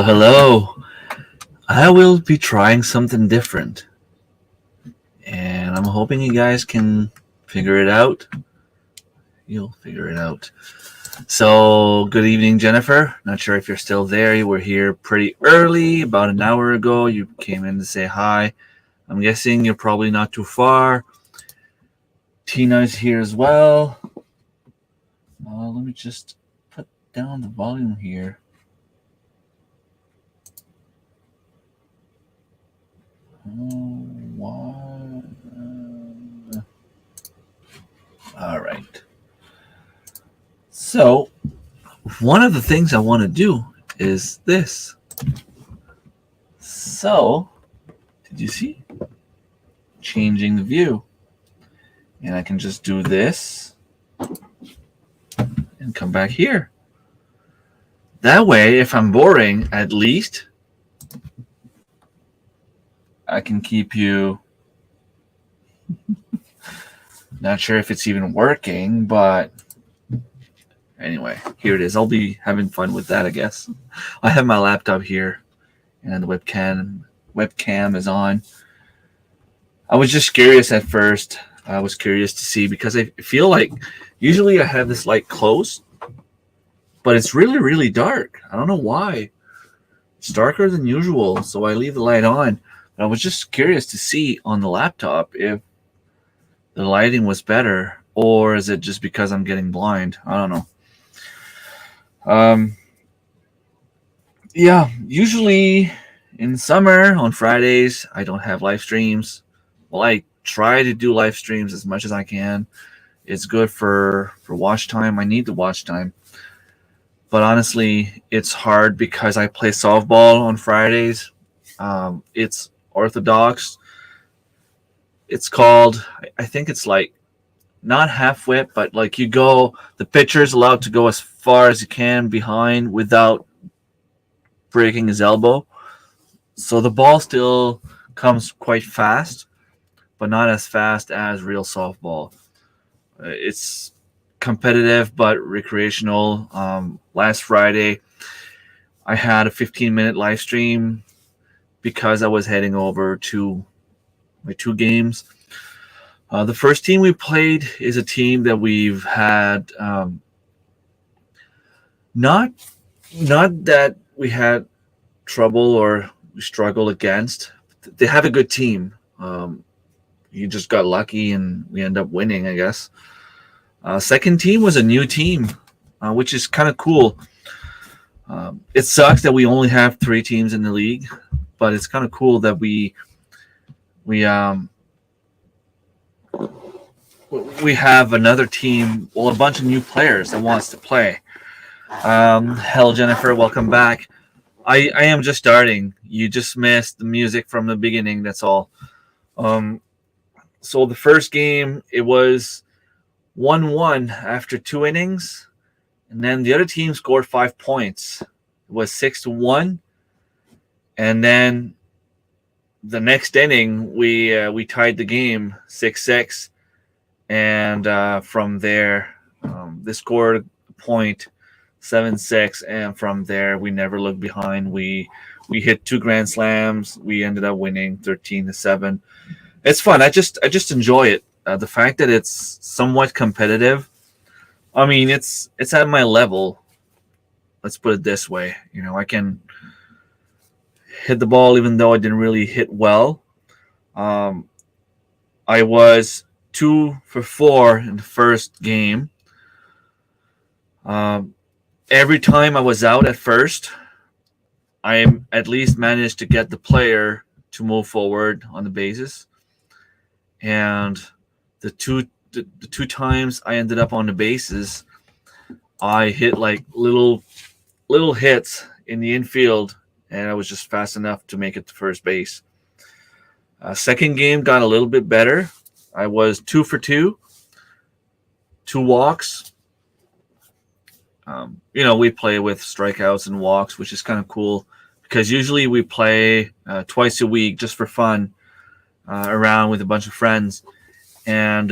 Hello. I will be trying something different, and I'm hoping you guys can figure it out. You'll figure it out. So, good evening, Jennifer. Not sure if you're still there. You were here pretty early, about an hour ago. You came in to say hi. I'm guessing you're probably not too far. Tina's here as well. Let me just put down the volume here. Why? All right. So, one of the things I want to do is this. So, did you see? Changing the view. And I can just do this and come back here. That way, if I'm boring, at least I can keep you. Not sure if it's even working, but anyway, here it is. I'll be having fun with that, I guess. I have my laptop here, and the webcam is on. I was just curious at first. I was curious to see because I feel like usually I have this light close, but it's really, really dark. I don't know why. It's darker than usual, so I leave the light on. But I was just curious to see on the laptop if the lighting was better, or is it just because I'm getting blind? I don't know. Yeah, usually in summer on Fridays, I don't have live streams. Well, I try to do live streams as much as I can. It's good for watch time. I need the watch time. But honestly, it's hard because I play softball on Fridays. It's orthodox. It's called, I think it's like not half whip, but like the pitcher is allowed to go as far as you can behind without breaking his elbow. So the ball still comes quite fast, but not as fast as real softball. It's competitive but recreational. Last Friday, I had a 15-minute live stream because I was heading over to my 2 games. The first team we played is a team that we've had not that we had trouble or we struggle against. They have a good team. You just got lucky and we end up winning, I guess. Second team was a new team, which is kind of cool. It sucks that we only have 3 teams in the league, but it's kind of cool that we have another team, well, a bunch of new players that wants to play. Hello, Jennifer. Welcome back. I am just starting. You just missed the music from the beginning. That's all. So the first game, it was 1-1 after 2 innings, and then the other team scored 5 points. It was 6-1, and then the next inning we tied the game 6-6, and from there they scored a point 7-6, and from there we never looked behind. We hit 2 grand slams. We ended up winning 13-7. It's fun. I just enjoy it. The fact that it's somewhat competitive. I mean, it's at my level. Let's put it this way. I can hit the ball even though I didn't really hit well. I was 2 for 4 in the first game. Every time I was out at first, I at least managed to get the player to move forward on the bases. And the two times I ended up on the bases, I hit like little hits in the infield, and I was just fast enough to make it to first base. Second game got a little bit better. I was 2 for 2, 2 walks. We play with strikeouts and walks, which is kind of cool because usually we play twice a week just for fun around with a bunch of friends. And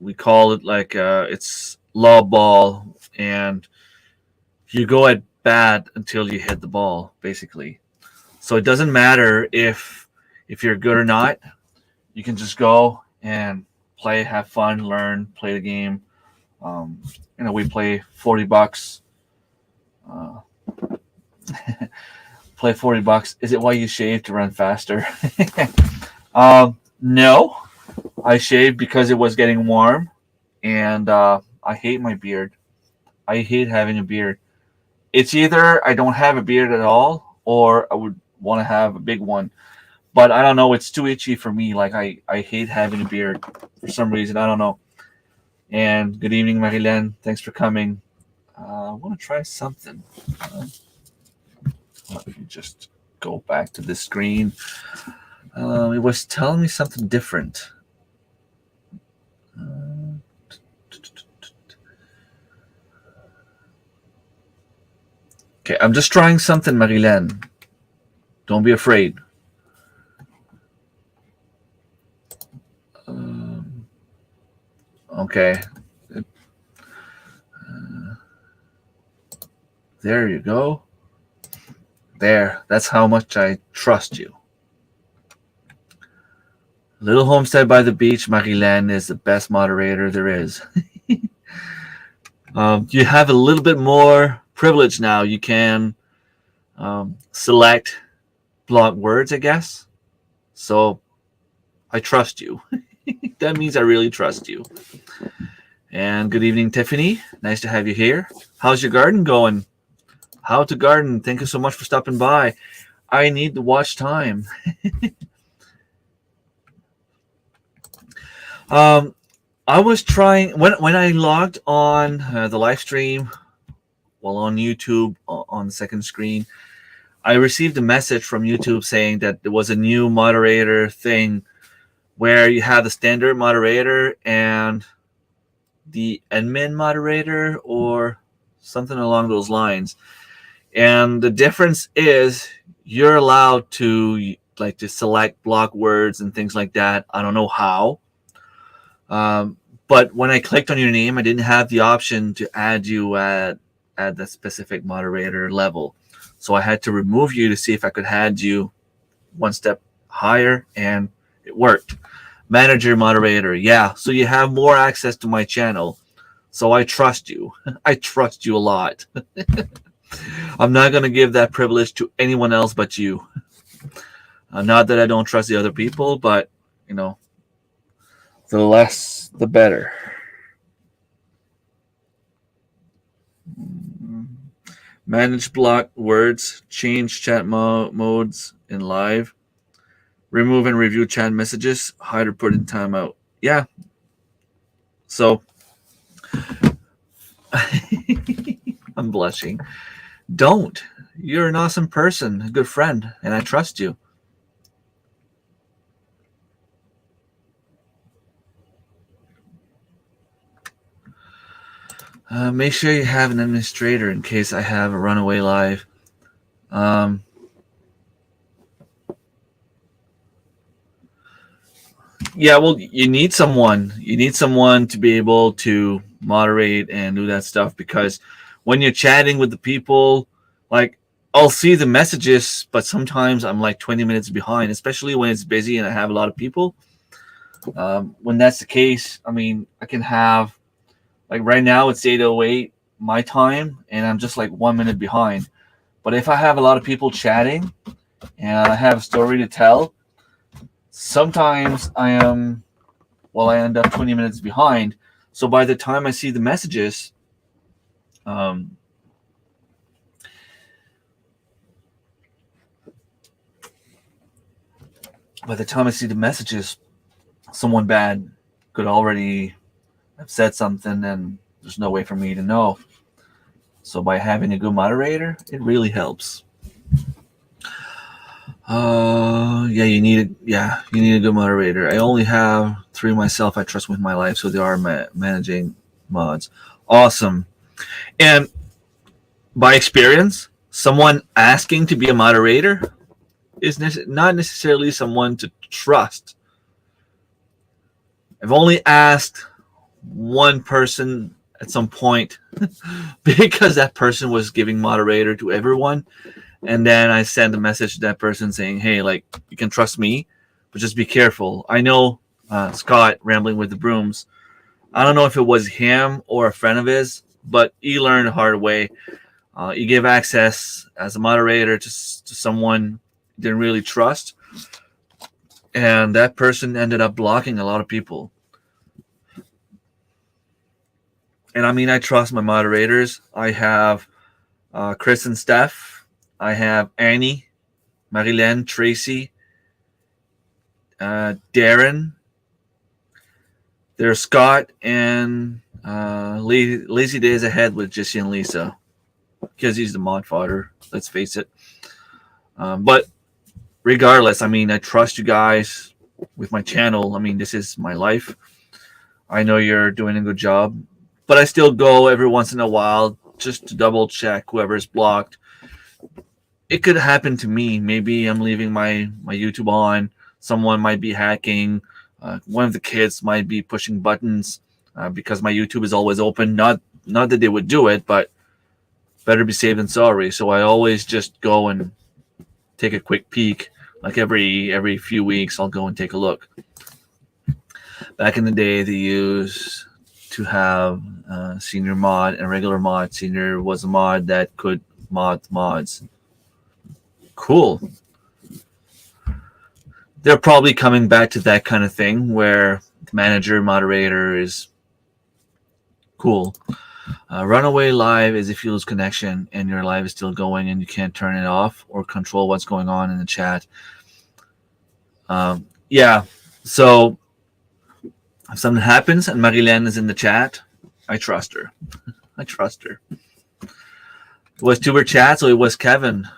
we call it like it's lob ball, and you go at bad until you hit the ball, basically. So it doesn't matter if you're good or not. You can just go and play, have fun, learn, play the game. We play $40. Uh, play $40. Is it why you shave to run faster? No, I shaved because it was getting warm, and I hate my beard. I hate having a beard. It's either I don't have a beard at all, or I would want to have a big one. But I don't know. It's too itchy for me. Like I hate having a beard for some reason. I don't know. And good evening, Marilyn. Thanks for coming. I want to try something. Let me just go back to the screen. It was telling me something different. Okay, I'm just trying something, Marilyn. Don't be afraid. Okay. There you go. There. That's how much I trust you. Little Homestead by the Beach, Marilyn is the best moderator there is. You have a little bit more privilege now. You can select block words, I guess. So I trust you. That means I really trust you. And good evening, Tiffany. Nice to have you here. How's your garden going? How to garden. Thank you so much for stopping by. I need the watch time. I was trying when I logged on the live stream, well, on YouTube on the second screen, I received a message from YouTube saying that there was a new moderator thing where you have the standard moderator and the admin moderator or something along those lines. And the difference is you're allowed to select block words and things like that. I don't know how. But when I clicked on your name, I didn't have the option to add you at the specific moderator level. So I had to remove you to see if I could add you one step higher, and it worked. Manager moderator. Yeah. So you have more access to my channel. So I trust you. I trust you a lot. I'm not going to give that privilege to anyone else but you. Not that I don't trust the other people, but, the less, the better. Manage block words, change chat modes in live, remove and review chat messages, hide or put in timeout. Yeah. So I'm blushing. Don't. You're an awesome person, a good friend, and I trust you. Make sure you have an administrator in case I have a runaway live. Yeah, well, you need someone. You need someone to be able to moderate and do that stuff, because when you're chatting with the people, like, I'll see the messages, but sometimes I'm like 20 minutes behind, especially when it's busy and I have a lot of people. When that's the case, I mean, I can have, like right now it's 8:08 my time, and I'm just like 1 minute behind. But if I have a lot of people chatting and I have a story to tell, sometimes I end up 20 minutes behind. So by the time I see the messages, someone bad could already have said something, and there's no way for me to know. So by having a good moderator, it really helps. You need a good moderator. I only have 3 myself I trust with my life, so they are managing mods. Awesome. And by experience, someone asking to be a moderator is not necessarily someone to trust. I've only asked one person at some point because that person was giving moderator to everyone. And then I sent a message to that person saying, hey, like, you can trust me, but just be careful. I know Scott, Rambling with the Brooms, I don't know if it was him or a friend of his, but he learned the hard way. He gave access as a moderator to someone he didn't really trust. And that person ended up blocking a lot of people. And I mean, I trust my moderators. I have Chris and Steph. I have Annie, Marilyn, Tracy, Darren. There's Scott and Lazy Days Ahead with Jesse and Lisa, because he's the mod fodder. Let's face it. But regardless, I mean, I trust you guys with my channel. I mean, this is my life. I know you're doing a good job, but I still go every once in a while just to double check whoever's blocked. It could happen to me. Maybe I'm leaving my YouTube on. Someone might be hacking. One of the kids might be pushing buttons because my YouTube is always open. Not that they would do it, but better be safe than sorry. So I always just go and take a quick peek. Like every few weeks, I'll go and take a look. Back in the day, they used to have senior mod and regular mod. Senior was a mod that could mod mods. Cool. They're probably coming back to that kind of thing where the manager moderator is cool. Runaway live is if you lose connection and your live is still going and you can't turn it off or control what's going on in the chat. Yeah, so if something happens and Marilyn is in the chat, I trust her. I trust her. It was Tuber chat, so it was Kevin.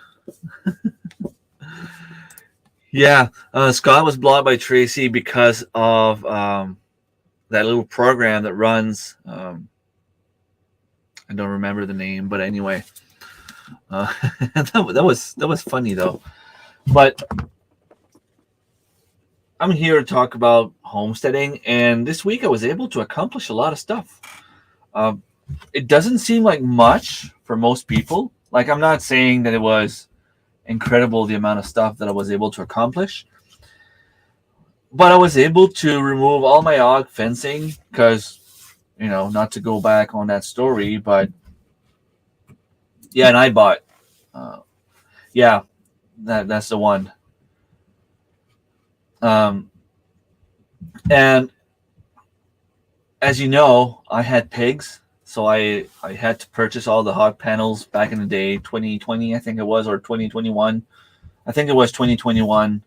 Yeah, Scott was blocked by Tracy because of that little program that runs. I don't remember the name, but anyway, that was funny though. But I'm here to talk about homesteading, and this week I was able to accomplish a lot of stuff. It doesn't seem like much for most people. Like, I'm not saying that it was incredible the amount of stuff that I was able to accomplish, but I was able to remove all my hog fencing because, you know, not to go back on that story, but yeah, and I bought, yeah, that's the one. And as you know, I had pigs, so I had to purchase all the hog panels back in the day, 2020, I think it was, or 2021. I think it was 2021.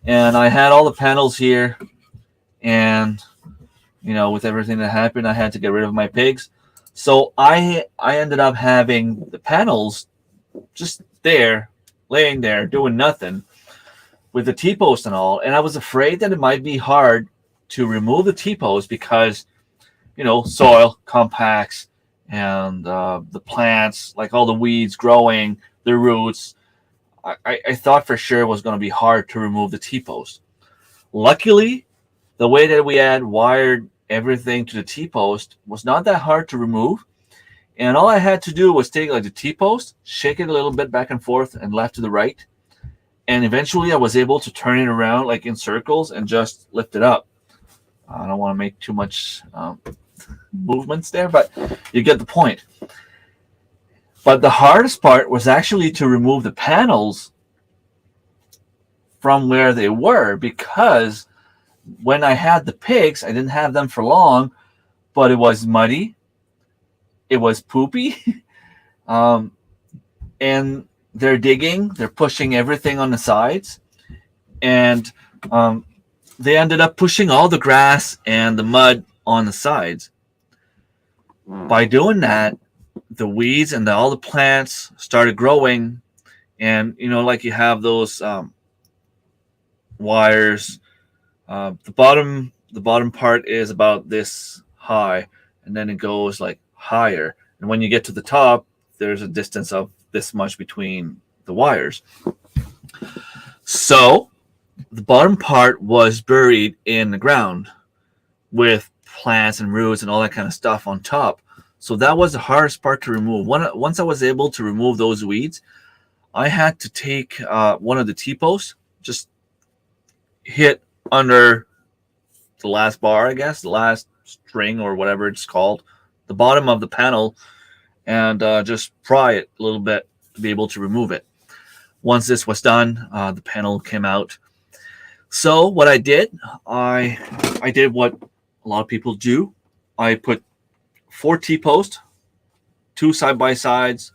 And I had all the panels here, and, you know, with everything that happened, I had to get rid of my pigs. So I ended up having the panels just there, laying there, doing nothing, with the T-post and all. And I was afraid that it might be hard to remove the T-post because, you know, soil compacts and the plants, like all the weeds growing, the roots. I thought for sure it was going to be hard to remove the T-post. Luckily, the way that we had wired everything to the T-post was not that hard to remove. And all I had to do was take like the T-post, shake it a little bit back and forth and left to the right. And eventually I was able to turn it around like in circles and just lift it up. I don't want to make too much movements there, but you get the point. But the hardest part was actually to remove the panels from where they were, because when I had the pigs, I didn't have them for long, but it was muddy. It was poopy. And they're digging. They're pushing everything on the sides. And they ended up pushing all the grass and the mud on the sides. By doing that, the weeds and all the plants started growing. And, you know, like you have those wires. The bottom part is about this high, and then it goes like higher. And when you get to the top, there's a distance of this much between the wires. So the bottom part was buried in the ground with plants and roots and all that kind of stuff on top. So that was the hardest part to remove. Once I was able to remove those weeds, I had to take one of the T-posts, just hit under the last bar, I guess, the last string or whatever it's called, the bottom of the panel, and just pry it a little bit to be able to remove it. Once this was done, the panel came out. So what I did what a lot of people do. I put 4 T-posts, 2 side by sides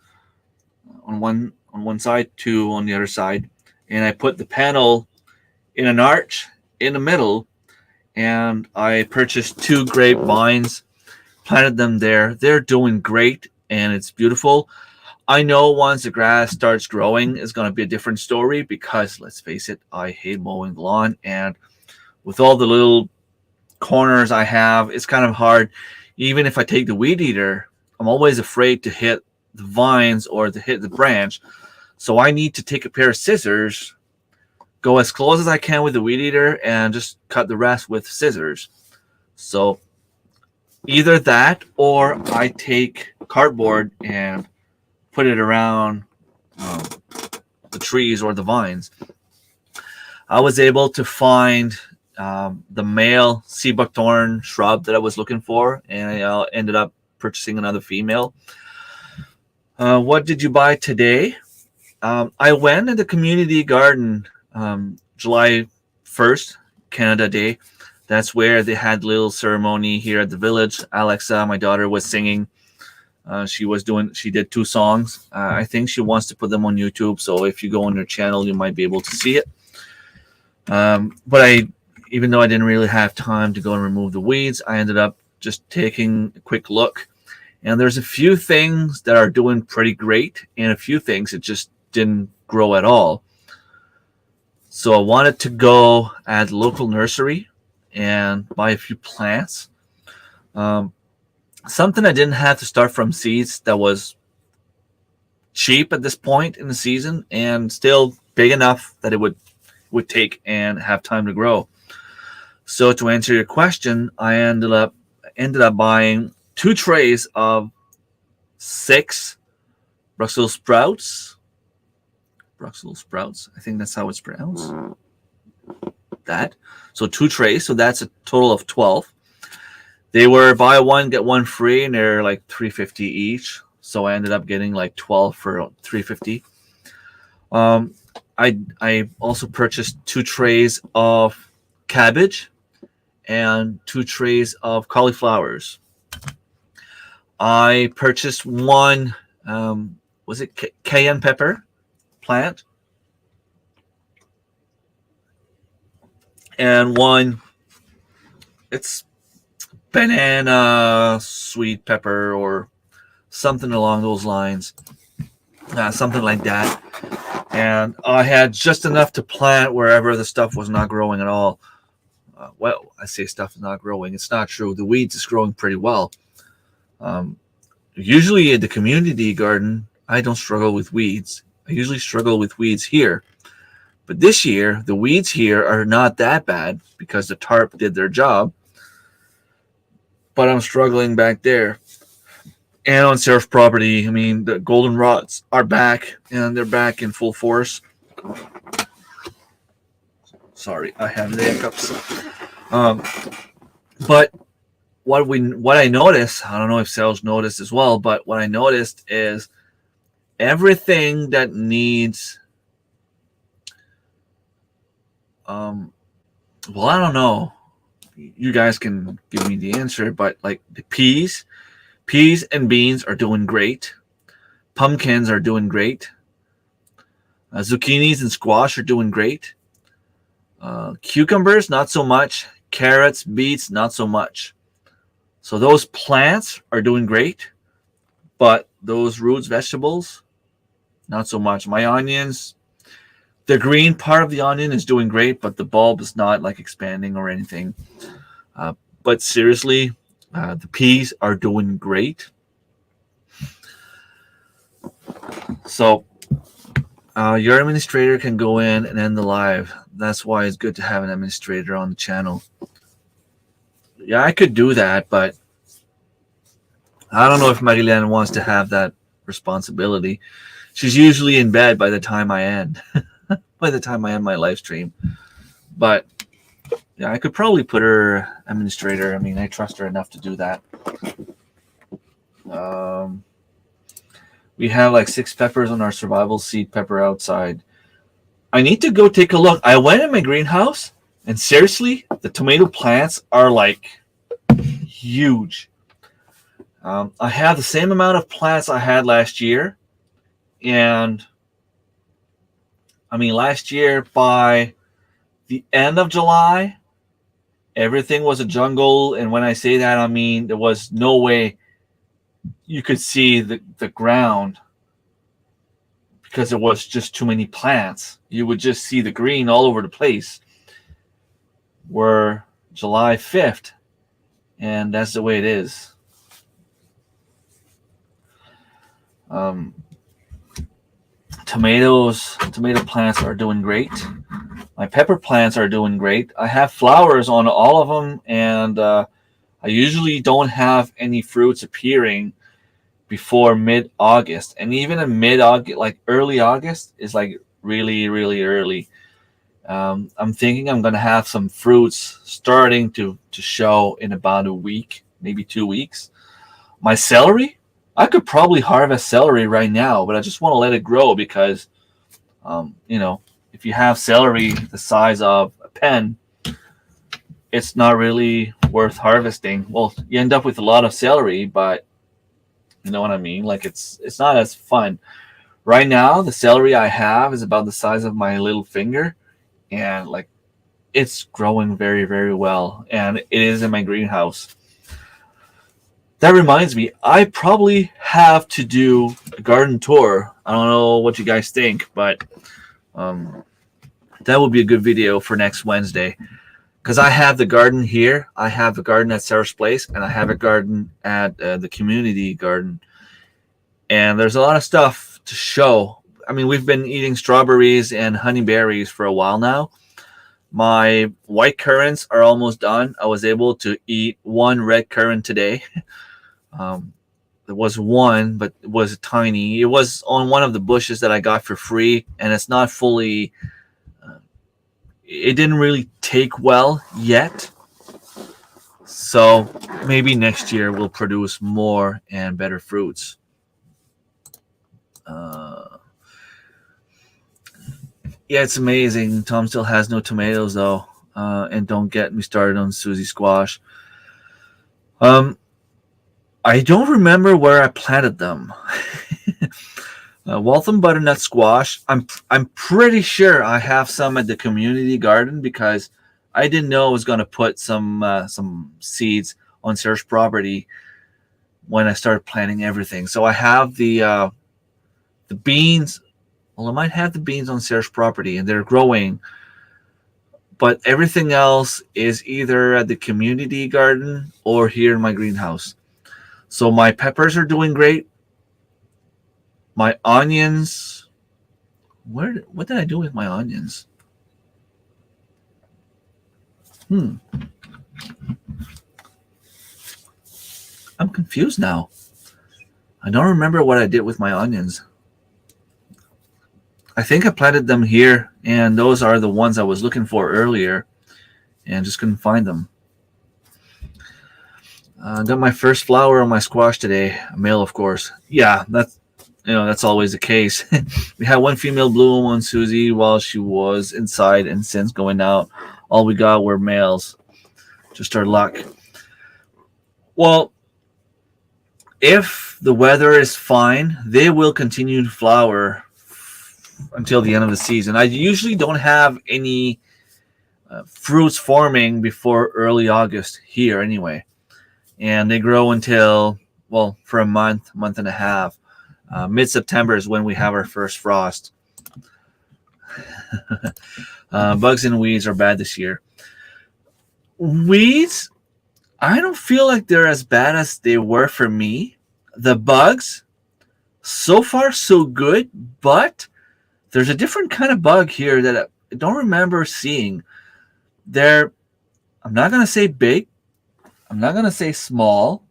on one side, 2 on the other side, and I put the panel in an arch in the middle, and I purchased 2 grapevines, planted them there. They're doing great, and it's beautiful. I know once the grass starts growing, it's going to be a different story because, let's face it, I hate mowing the lawn. And with all the little corners I have, it's kind of hard. Even if I take the weed eater, I'm always afraid to hit the vines or to hit the branch. So I need to take a pair of scissors, go as close as I can with the weed eater, and just cut the rest with scissors. So either that or I take cardboard and put it around the trees or the vines. I was able to find the male sea buckthorn shrub that I was looking for, and I ended up purchasing another female. What did you buy today? I went in the community garden July 1st, Canada Day. That's where they had a little ceremony here at the village. Alexa, my daughter, was singing. She did 2 songs. I think she wants to put them on YouTube. So if you go on her channel, you might be able to see it. But even though I didn't really have time to go and remove the weeds, I ended up just taking a quick look. And there's a few things that are doing pretty great, and a few things that just didn't grow at all. So I wanted to go at local nursery and buy a few plants. Something I didn't have to start from seeds, that was cheap at this point in the season and still big enough that it would take and have time to grow. So to answer your question, I ended up buying 2 trays of 6 Brussels sprouts. Brussels sprouts, I think that's how it's pronounced. So 2 trays, so that's a total of 12. They were buy one get one free, and they're like $3.50 each. So I ended up getting like 12 for $3.50. I also purchased 2 trays of cabbage and 2 trays of cauliflowers. I purchased one, was it cayenne pepper plant? And one, it's banana sweet pepper or something along those lines. Something like that. And I had just enough to plant wherever the stuff was not growing at all. Well, I say stuff is not growing. It's not true. The weeds is growing pretty well. Usually in the community garden, I don't struggle with weeds. I usually struggle with weeds here. But this year, the weeds here are not that bad because the tarp did their job. But I'm struggling back there. And on Surf property, I mean, the goldenrods are back, and they're back in full force. Sorry, I have the hiccups. But what I noticed, I don't know if sales noticed as well, but what I noticed is everything that needs, well, I don't know. You guys can give me the answer, but like the peas and beans are doing great. Pumpkins are doing great. Zucchinis and squash are doing great. Cucumbers, not so much. Carrots, beets, not so much. So those plants are doing great, but those roots, vegetables, not so much. My onions, the green part of the onion is doing great, but the bulb is not like expanding or anything. But seriously, the peas are doing great. So your administrator can go in and end the live. That's why it's good to have an administrator on the channel. Yeah, I could do that, but I don't know if Marilen wants to have that responsibility. She's usually in bed by the time I end. By the time I end my live stream. But yeah, I could probably put her administrator. I mean, I trust her enough to do that. We have like 6 peppers on our survival seed pepper outside. I need to go take a look. I went in my greenhouse, and seriously, the tomato plants are like huge. I have the same amount of plants I had last year, and I mean, last year by the end of July, everything was a jungle. And when I say that, I mean there was no way you could see the ground because there was just too many plants. You would just see the green all over the place. We're July 5th, and that's the way it is. Tomato plants are doing great. My pepper plants are doing great. I have flowers on all of them, and I usually don't have any fruits appearing before mid-August. And even in mid-August, like early August, is like really, really early. I'm thinking I'm going to have some fruits starting to show in about a week, maybe 2 weeks. My celery, I could probably harvest celery right now, but I just want to let it grow because, if you have celery the size of a pen, it's not really worth harvesting. Well, you end up with a lot of celery, but you know what I mean? Like it's not as fun. Right now, the celery I have is about the size of my little finger, and like it's growing very, very well, and it is in my greenhouse. That reminds me, I probably have to do a garden tour. I don't know what you guys think, but that would be a good video for next Wednesday. Because I have the garden here. I have the garden at Sarah's place, and I have a garden at the community garden. And there's a lot of stuff to show. I mean, we've been eating strawberries and honeyberries for a while now. My white currants are almost done. I was able to eat 1 red currant today. There was one, but it was tiny. It was on one of the bushes that I got for free, and it's not fully... it didn't really take well yet. So maybe next year we'll produce more and better fruits. Yeah, it's amazing. Tom still has no tomatoes, though. And don't get me started on Susie squash. I don't remember where I planted them. Waltham butternut squash. I'm pretty sure I have some at the community garden because I didn't know I was going to put some seeds on Sarah's property when I started planting everything. So I have the beans. Well, I might have the beans on Sarah's property, and they're growing. But everything else is either at the community garden or here in my greenhouse. So my peppers are doing great. My onions, what did I do with my onions? I'm confused now. I don't remember what I did with my onions. I think I planted them here, and those are the ones I was looking for earlier, and just couldn't find them. I got my first flower on my squash today, a male, of course. Yeah, that's always the case. We had 1 female bloom on Susie while she was inside, and since going out, all we got were males. Just our luck. Well, if the weather is fine, they will continue to flower until the end of the season. I usually don't have any fruits forming before early August here anyway. And they grow until, well, for a month and a half. Mid-September is when we have our first frost. Bugs and weeds are bad this year. Weeds, I don't feel like they're as bad as they were for me. The bugs, so far so good, but there's a different kind of bug here that I don't remember seeing. I'm not going to say big. I'm not going to say small.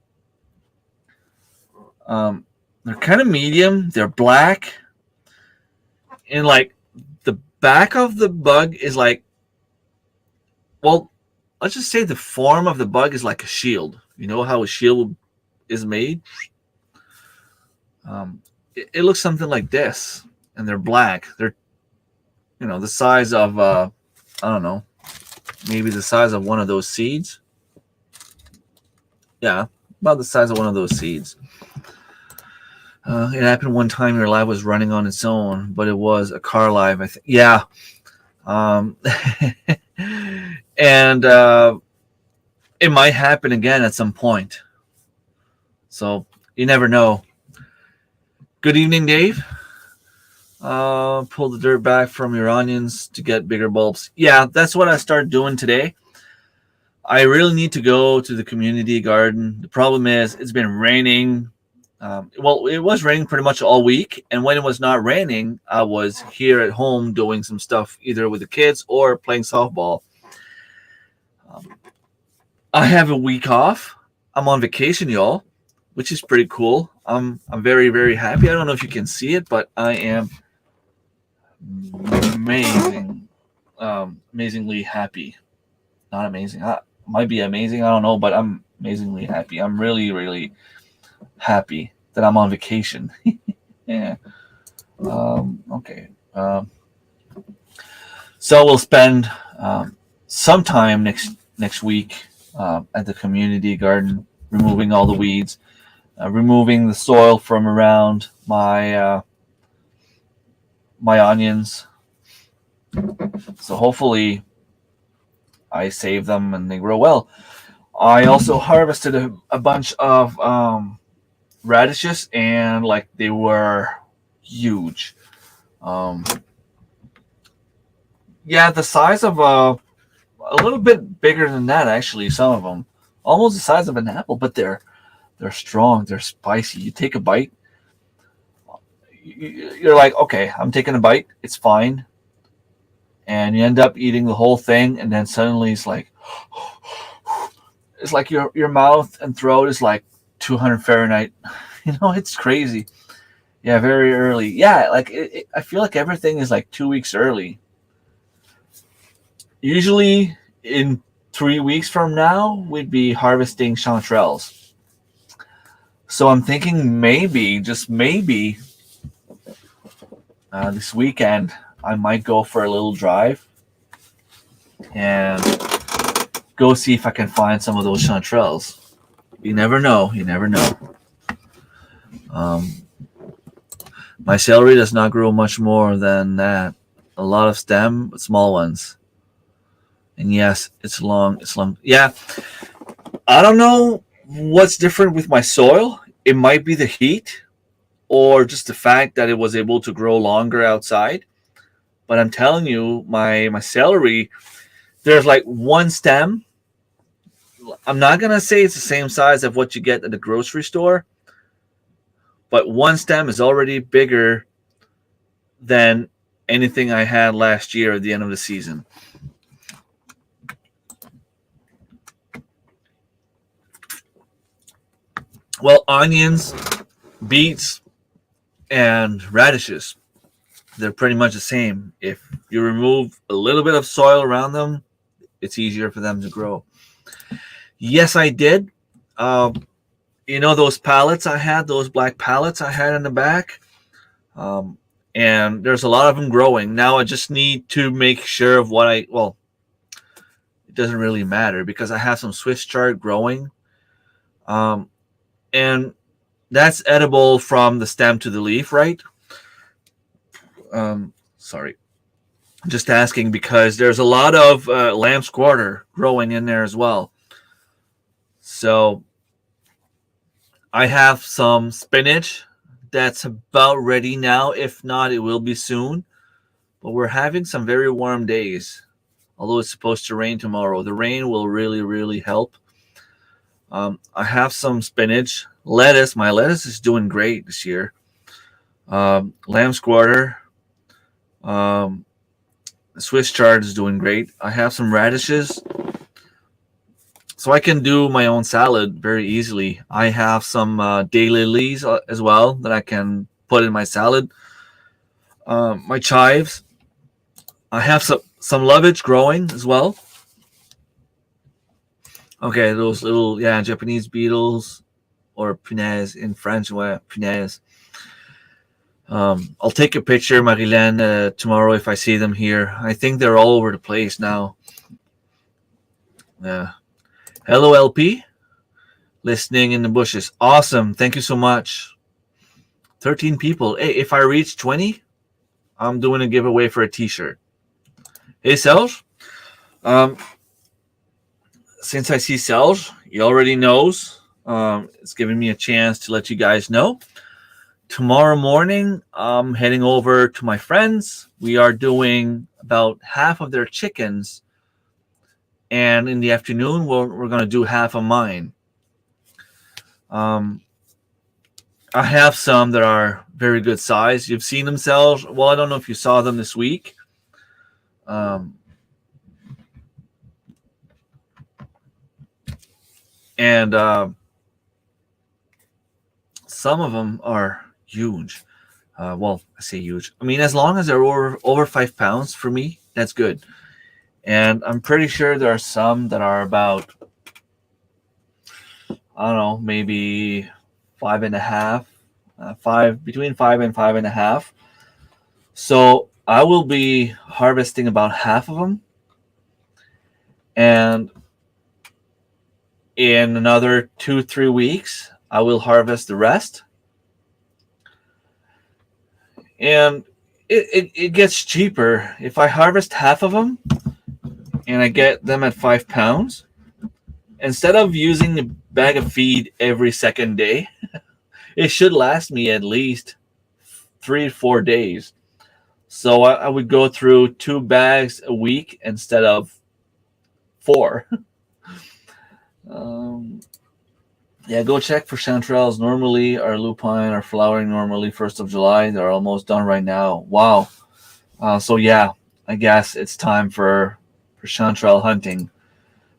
They're kind of medium. They're black, and like the back of the bug is like, well, let's just say the form of the bug is like a shield. You know how a shield is made? It looks something like this, and they're black. They're, the size of I don't know, maybe the size of one of those seeds. Yeah, about the size of one of those seeds. It happened one time your lab was running on its own, but it was a car live, I think. Yeah. And it might happen again at some point. So you never know. Good evening, Dave. Pull the dirt back from your onions to get bigger bulbs. Yeah, that's what I started doing today. I really need to go to the community garden. The problem is it's been raining. Well, it was raining pretty much all week. And when it was not raining, I was here at home doing some stuff, either with the kids or playing softball. I have a week off. I'm on vacation, y'all, which is pretty cool. I'm very, very happy. I don't know if you can see it, but I am amazingly happy. Not amazing. Might be amazing. I don't know, but I'm amazingly happy. I'm really, really happy that I'm on vacation. Yeah. Okay. So we'll spend some time next week at the community garden, removing all the weeds, removing the soil from around my onions. So hopefully I save them and they grow well. I also harvested a bunch of radishes, and like they were huge. Yeah, the size of a little bit bigger than that, actually. Some of them almost the size of an apple, but they're strong. They're spicy. You take a bite, you're like, okay, I'm taking a bite. It's fine. And you end up eating the whole thing, and then suddenly it's like your mouth and throat is like 200 Fahrenheit. It's crazy. Yeah, very early. Yeah, like I feel like everything is like 2 weeks early. Usually in 3 weeks from now, we'd be harvesting chanterelles. So I'm thinking maybe, just maybe, this weekend, I might go for a little drive and go see if I can find some of those chanterelles. You never know. You never know. My celery does not grow much more than that. A lot of stem, but small ones. And yes, it's long. It's long. Yeah. I don't know what's different with my soil. It might be the heat or just the fact that it was able to grow longer outside. But I'm telling you, my celery, there's like one stem. I'm not going to say it's the same size of what you get at the grocery store, but one stem is already bigger than anything I had last year at the end of the season. Well, onions, beets, and radishes, they're pretty much the same. If you remove a little bit of soil around them, it's easier for them to grow. Yes, I did. Those pallets I had, those black pallets I had in the back, and there's a lot of them growing. Now I just need to make sure of it doesn't really matter because I have some Swiss chard growing. And that's edible from the stem to the leaf, right? Sorry. Just asking because there's a lot of lamb's quarter growing in there as well. So I have some spinach that's about ready now. If not, it will be soon. But we're having some very warm days. Although it's supposed to rain tomorrow. The rain will really, really help. I have some spinach. Lettuce. My lettuce is doing great this year. Lamb's quarter. Swiss chard is doing great. I have some radishes. so I can do my own salad very easily. I have some daylilies as well that I can put in my salad. My chives. I have some lovage growing as well. Okay, those little Japanese beetles, or punaises in French, punaises. I'll take a picture, Marilyn, tomorrow if I see them here. I think they're all over the place now. Yeah. Hello, LP. Listening in the bushes. Awesome. Thank you so much. 13 people. Hey, if I reach 20, I'm doing a giveaway for a t-shirt. Hey, Serge. Since I see Serge, he already knows. It's giving me a chance to let you guys know. Tomorrow morning, I'm heading over to my friends. We are doing about half of their chickens. And in the afternoon, we're going to do half of mine. I have some that are very good size. You've seen them, Serge. Well, I don't know if you saw them this week. And some of them are huge. Well, I say huge. I mean, as long as they're over 5 pounds, for me, that's good. And I'm pretty sure there are some that are about, I don't know, maybe 5.5, between 5 and 5.5. So I will be harvesting about half of them. And in another 2-3 weeks, I will harvest the rest. And it gets cheaper. If I harvest half of them and I get them at 5 pounds, instead of using a bag of feed every second day, it should last me at least 3 to 4 days. So I would go through 2 bags a week instead of 4. Yeah, go check for chanterelles. Normally, our lupine are flowering normally 1st of July. They're almost done right now. Wow. So yeah, I guess it's time for chanterelle hunting.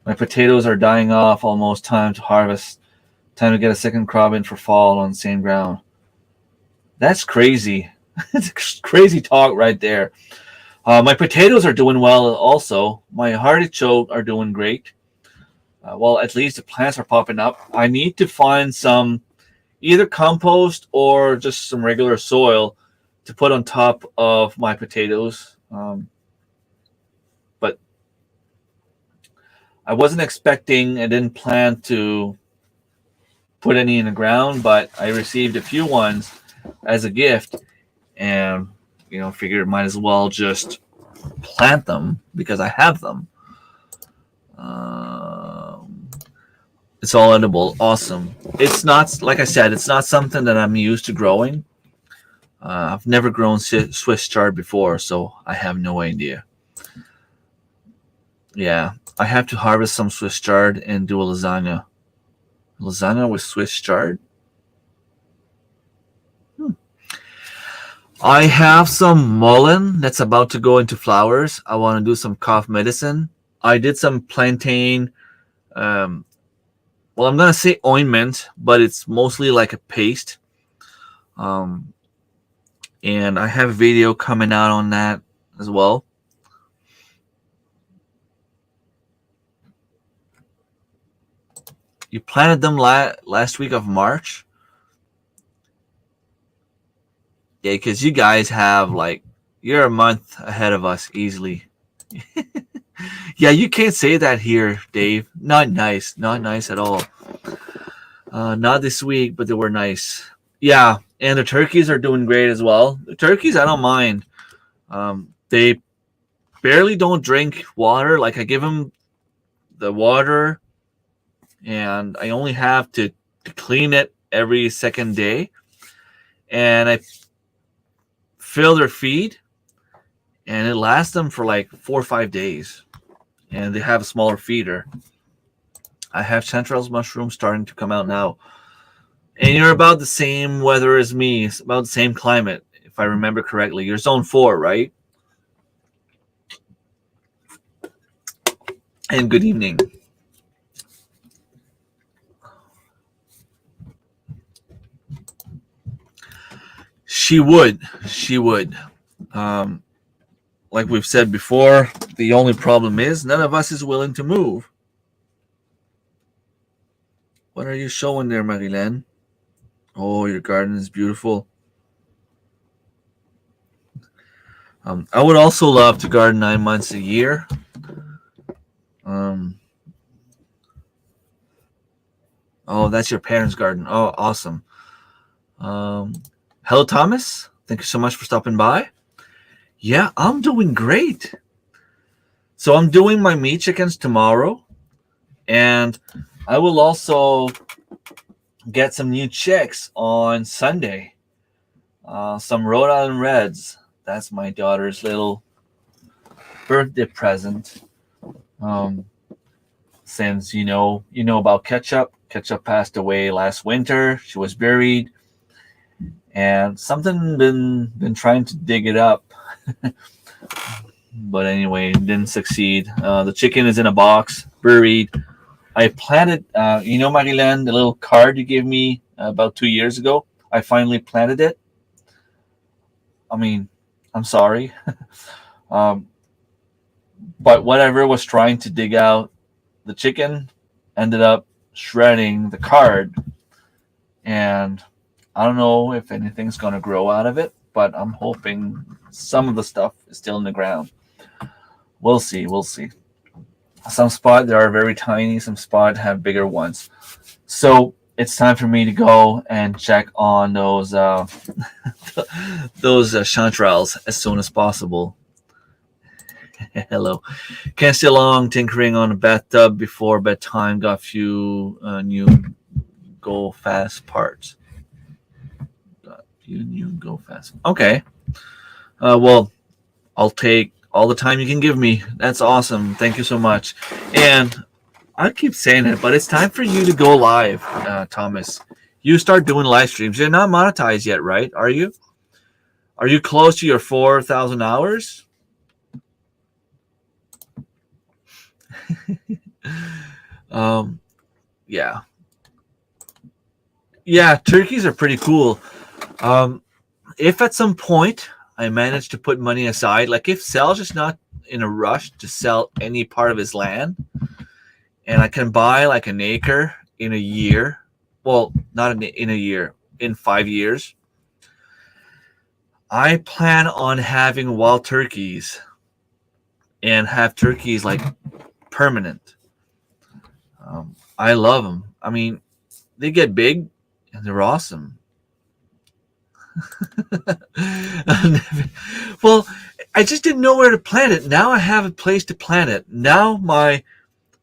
My potatoes are dying off. Almost time to harvest. Time to get a second crop in for fall on the same ground. That's crazy. It's crazy talk right there. My potatoes are doing well also. My artichoke are doing great. Well, at least the plants are popping up. I need to find some either compost or just some regular soil to put on top of my potatoes. But I wasn't expecting, I didn't plan to put any in the ground, but I received a few ones as a gift and, figured might as well just plant them because I have them. It's all edible. Awesome. It's not, like I said, it's not something that I'm used to growing. I've never grown Swiss chard before, so I have no idea. Yeah, I have to harvest some Swiss chard and do a lasagna. Lasagna with Swiss chard? I have some mullein that's about to go into flowers. I want to do some cough medicine. I did some plantain. Well, I'm going to say ointment, but it's mostly like a paste. And I have a video coming out on that as well. You planted them last week of March? Yeah, because you guys have, you're a month ahead of us easily. Yeah, you can't say that here, Dave. Not nice. Not nice at all. Not this week, but they were nice. Yeah, and the turkeys are doing great as well. The turkeys, I don't mind. They barely don't drink water. Like, I give them the water, and I only have to clean it every second day. And I fill their feed, and it lasts them for 4 or 5 days. And they have a smaller feeder. I have chanterelles mushrooms starting to come out now. And you're about the same weather as me. It's about the same climate, if I remember correctly. You're zone 4, right? And good evening. She would. She would. Um, like we've said before, the only problem is none of us is willing to move. What are you showing there, Marilyn? Oh, your garden is beautiful. I would also love to garden 9 months a year. Um, oh, that's your parents' garden. Oh, awesome. Hello, Thomas. Thank you so much for stopping by. Yeah, I'm doing great. So I'm doing my meat chickens tomorrow, and I will also get some new chicks on Sunday. Some Rhode Island Reds. That's my daughter's little birthday present. Since you know about Ketchup. Ketchup passed away last winter. She was buried, and something been trying to dig it up. But anyway, didn't succeed. The chicken is in a box, buried. I planted, Marilyn, the little card you gave me about 2 years ago. I finally planted it. I mean, I'm sorry. But whatever was trying to dig out the chicken ended up shredding the card. And I don't know if anything's going to grow out of it, but I'm hoping some of the stuff is still in the ground. We'll see. We'll see. Some spots are very tiny. Some spots have bigger ones. So it's time for me to go and check on those chanterelles as soon as possible. Hello. Can't stay long tinkering on a bathtub before bedtime. Got a few new go fast parts. Got a few new go fast. Okay. Well, I'll take all the time you can give me. That's awesome. Thank you so much. And I keep saying it, but it's time for you to go live, Thomas. You start doing live streams. You're not monetized yet, right? Are you? Are you close to your 4,000 hours? Yeah. Yeah, turkeys are pretty cool. If at some point I manage to put money aside, like if Sal's just not in a rush to sell any part of his land, and I can buy like an acre in a year, well, not in a year, in 5 years, I plan on having wild turkeys and have turkeys like permanent. I love them. I mean, they get big and they're awesome. Well, I just didn't know where to plant it. Now I have a place to plant it. Now my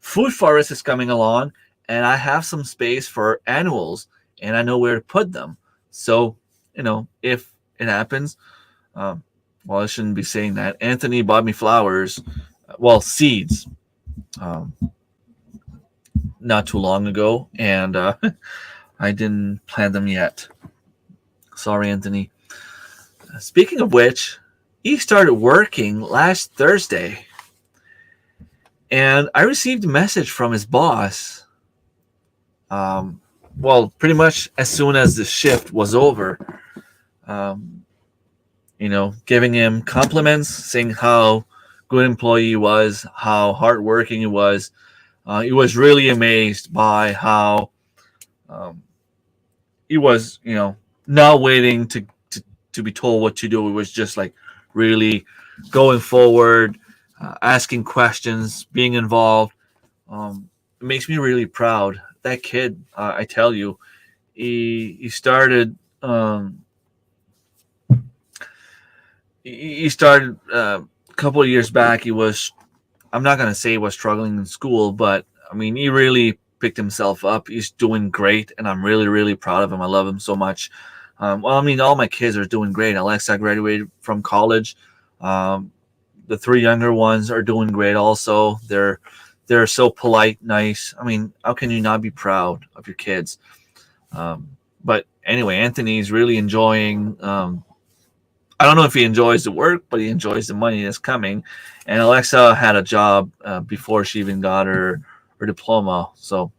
food forest is coming along, and I have some space for annuals, and I know where to put them. So, if it happens, well, I shouldn't be saying that. Anthony bought me flowers, seeds, not too long ago, and I didn't plant them yet. Sorry, Anthony. Speaking of which, he started working last Thursday, and I received a message from his boss. Pretty much as soon as the shift was over, giving him compliments, saying how good employee he was, how hardworking he was. He was really amazed by how he was, not waiting to be told what to do. It was just like really going forward, asking questions, being involved. It makes me really proud. That kid, I tell you, he started. He started a couple of years back. He was. I'm not gonna say he was struggling in school, but I mean, he really picked himself up. He's doing great, and I'm really, really proud of him. I love him so much. All my kids are doing great. Alexa graduated from college. The 3 younger ones are doing great also. They're so polite, nice. I mean, how can you not be proud of your kids? But anyway, Anthony's really enjoying. I don't know if he enjoys the work, but he enjoys the money that's coming. And Alexa had a job before she even got her diploma. So,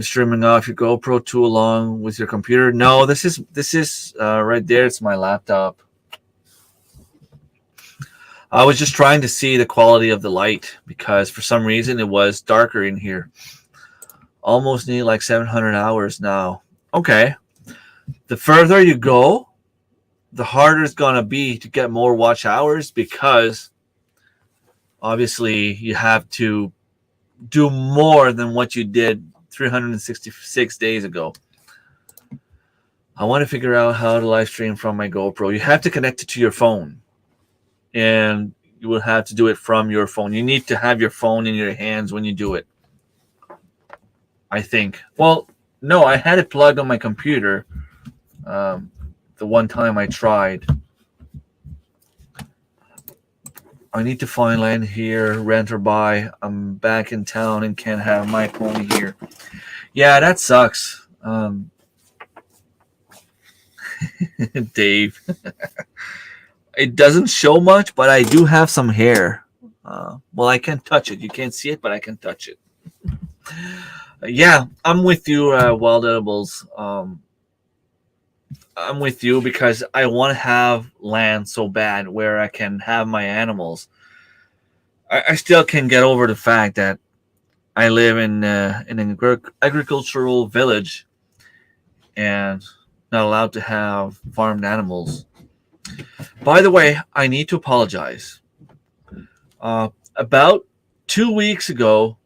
streaming off your GoPro 2 along with your computer. No, this is right there. It's my laptop. I was just trying to see the quality of the light because for some reason it was darker in here. Almost need like 700 hours now. Okay. The further you go, the harder it's going to be to get more watch hours because obviously you have to do more than what you did 366 days ago. I want to figure out how to live stream from my GoPro. You have to connect it to your phone, and you will have to do it from your phone. You need to have your phone in your hands when you do it, I think. Well, no, I had it plugged on my computer the one time I tried. I need to find land here, rent or buy. I'm back in town and can't have my pony here. Yeah, that sucks. Dave. It doesn't show much, but I do have some hair. Well, I can touch it. You can't see it, but I can touch it. Yeah, I'm with you, Wild Edibles. I'm with you because I want to have land so bad where I can have my animals. I still can get over the fact that I live in an agricultural village and not allowed to have farmed animals. By the way, I need to apologize. About 2 weeks ago,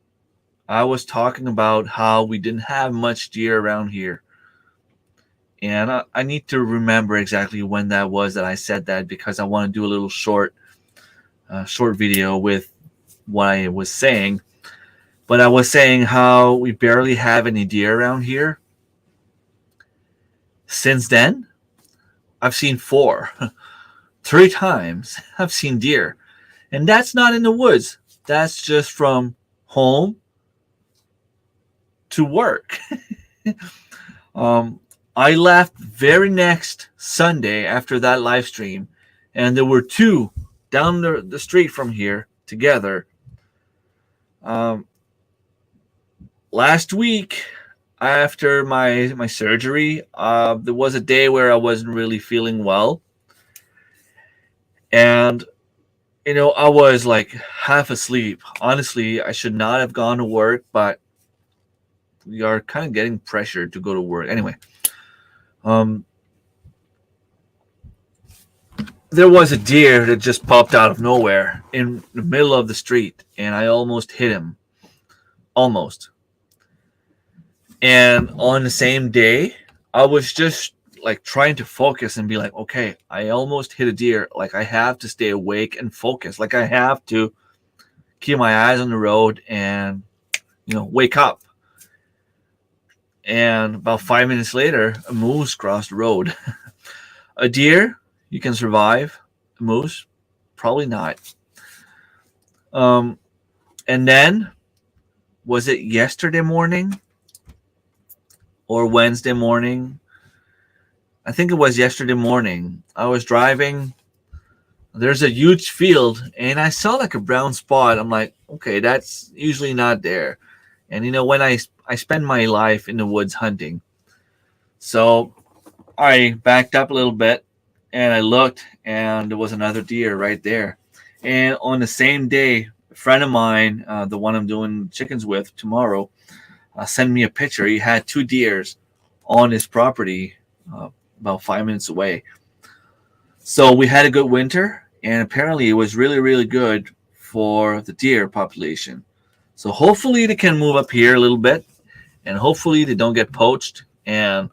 I was talking about how we didn't have much deer around here. And I need to remember exactly when that was that I said that because I want to do a little short video with what I was saying. But I was saying how we barely have any deer around here. Since then, I've seen 4. 3 times I've seen deer. And that's not in the woods. That's just from home to work. I left very next Sunday after that live stream, and there were 2 down the street from here together. Last week, after my surgery, there was a day where I wasn't really feeling well. And, I was like half asleep. Honestly, I should not have gone to work, but we are kind of getting pressured to go to work. Anyway, there was a deer that just popped out of nowhere in the middle of the street, and I almost hit him. Almost. And on the same day, I was just like trying to focus and be like, okay, I almost hit a deer. Like I have to stay awake and focus. Like I have to keep my eyes on the road and, wake up. And about 5 minutes later, a moose crossed the road. A deer, you can survive. A moose, probably not. And then, was it yesterday morning or Wednesday morning? I think it was yesterday morning. I was driving. There's a huge field, and I saw like a brown spot. I'm like, okay, that's usually not there. And when I spend my life in the woods hunting, so I backed up a little bit, and I looked, and there was another deer right there. And on the same day, a friend of mine, the one I'm doing chickens with tomorrow, sent me a picture. He had 2 deers on his property about 5 minutes away. So we had a good winter, and apparently it was really, really good for the deer population. So hopefully they can move up here a little bit, and hopefully they don't get poached, and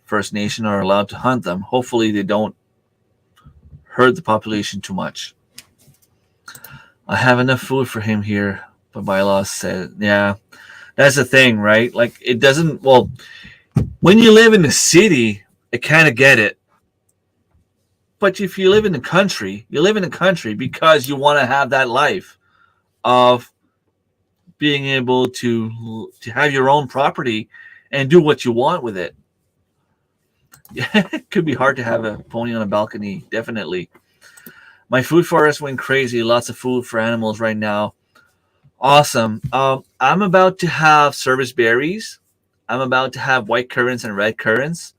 First Nation are allowed to hunt them. Hopefully they don't hurt the population too much. I have enough food for him here, but bylaws said, yeah, that's the thing, right? Like it doesn't. Well, when you live in the city, I kind of get it. But if you live in the country, you live in the country because you want to have that life of being able to have your own property and do what you want with it. Yeah, it could be hard to have a pony on a balcony, definitely. My food forest went crazy. Lots of food for animals right now. Awesome. I'm about to have service berries. I'm about to have white currants and red currants.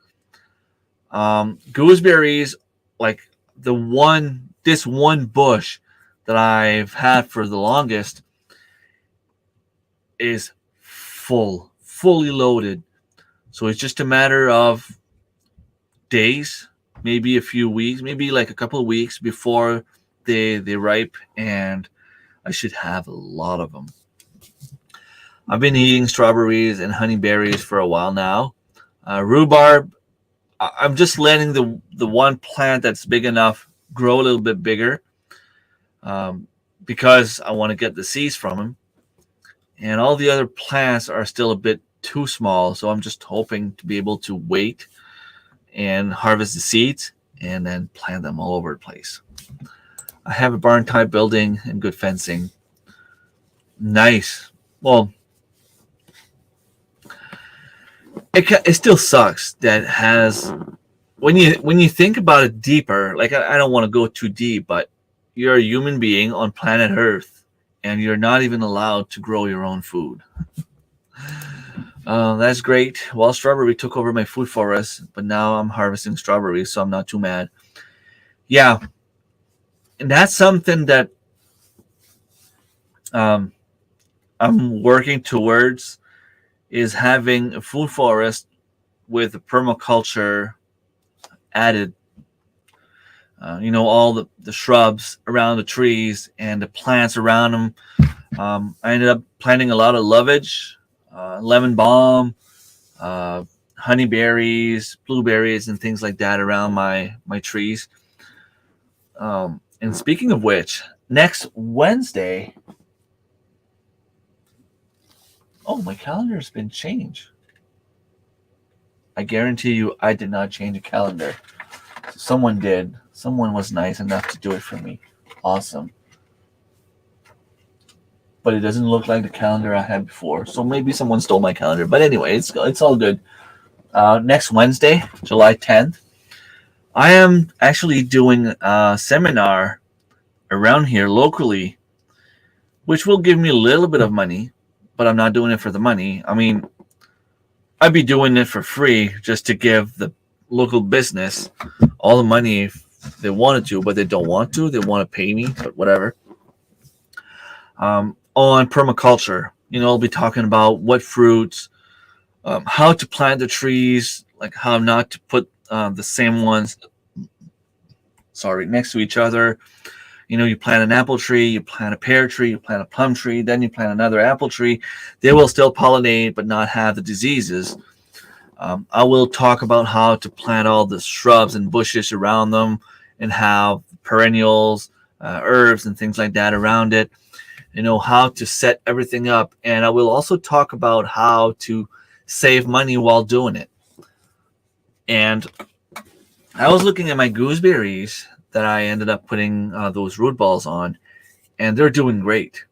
Gooseberries, like this one bush that I've had for the longest is fully loaded. So it's just a matter of days, maybe a few weeks, maybe like a couple of weeks before they ripe, and I should have a lot of them. I've been eating strawberries and honeyberries for a while now. Rhubarb, I'm just letting the one plant that's big enough grow a little bit bigger, um, because I want to get the seeds from them. And all the other plants are still a bit too small, so I'm just hoping to be able to wait and harvest the seeds and then plant them all over the place. I have a barn type building and good fencing. Nice. Well, it still sucks that has when you think about it deeper. Like I don't want to go too deep, but you're a human being on planet Earth, and you're not even allowed to grow your own food. That's great. Well, strawberry took over my food forest, but now I'm harvesting strawberries, so I'm not too mad. Yeah, and that's something that um, I'm working towards, is having a food forest with permaculture added. All the shrubs around the trees and the plants around them. I ended up planting a lot of lovage, lemon balm, uh, honeyberries, blueberries, and things like that around my trees. And speaking of which, next Wednesday, oh, my calendar's been changed. I guarantee you, I did not change a calendar. Someone did. Someone was nice enough to do it for me. Awesome. But it doesn't look like the calendar I had before. So maybe someone stole my calendar. But anyway, it's all good. Next Wednesday, July 10th, I am actually doing a seminar around here locally, which will give me a little bit of money, but I'm not doing it for the money. I mean, I'd be doing it for free just to give the local business all the money if they wanted to, but they don't want to. They want to pay me, but whatever. On permaculture, I'll be talking about what fruits, how to plant the trees, like how not to put the same ones, next to each other. You plant an apple tree, you plant a pear tree, you plant a plum tree, then you plant another apple tree. They will still pollinate, but not have the diseases. I will talk about how to plant all the shrubs and bushes around them and have perennials, herbs, and things like that around it. How to set everything up. And I will also talk about how to save money while doing it. And I was looking at my gooseberries that I ended up putting those root balls on, and they're doing great.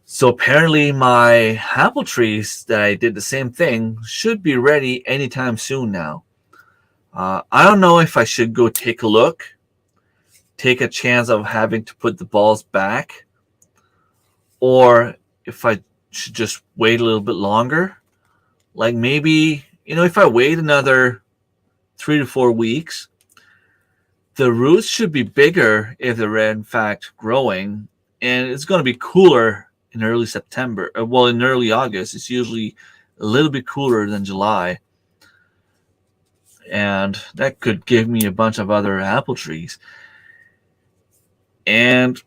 So apparently my apple trees that I did the same thing should be ready anytime soon now. I don't know if I should go take a look, take a chance of having to put the balls back, or if I should just wait a little bit longer. Like maybe, if I wait another 3 to 4 weeks, the roots should be bigger if they're in fact growing, and it's going to be cooler in early September. Well, in early August, it's usually a little bit cooler than July, and that could give me a bunch of other apple trees. And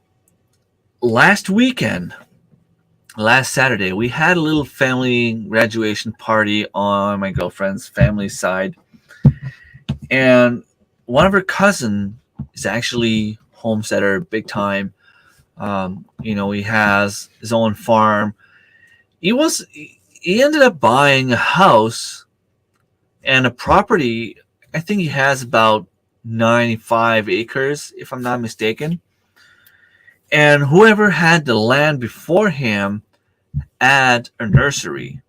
last Saturday, we had a little family graduation party on my girlfriend's family side, and one of her cousins is actually homesteader, big time. He has his own farm. He ended up buying a house and a property. I think he has about 95 acres, if I'm not mistaken. And whoever had the land before him had a nursery.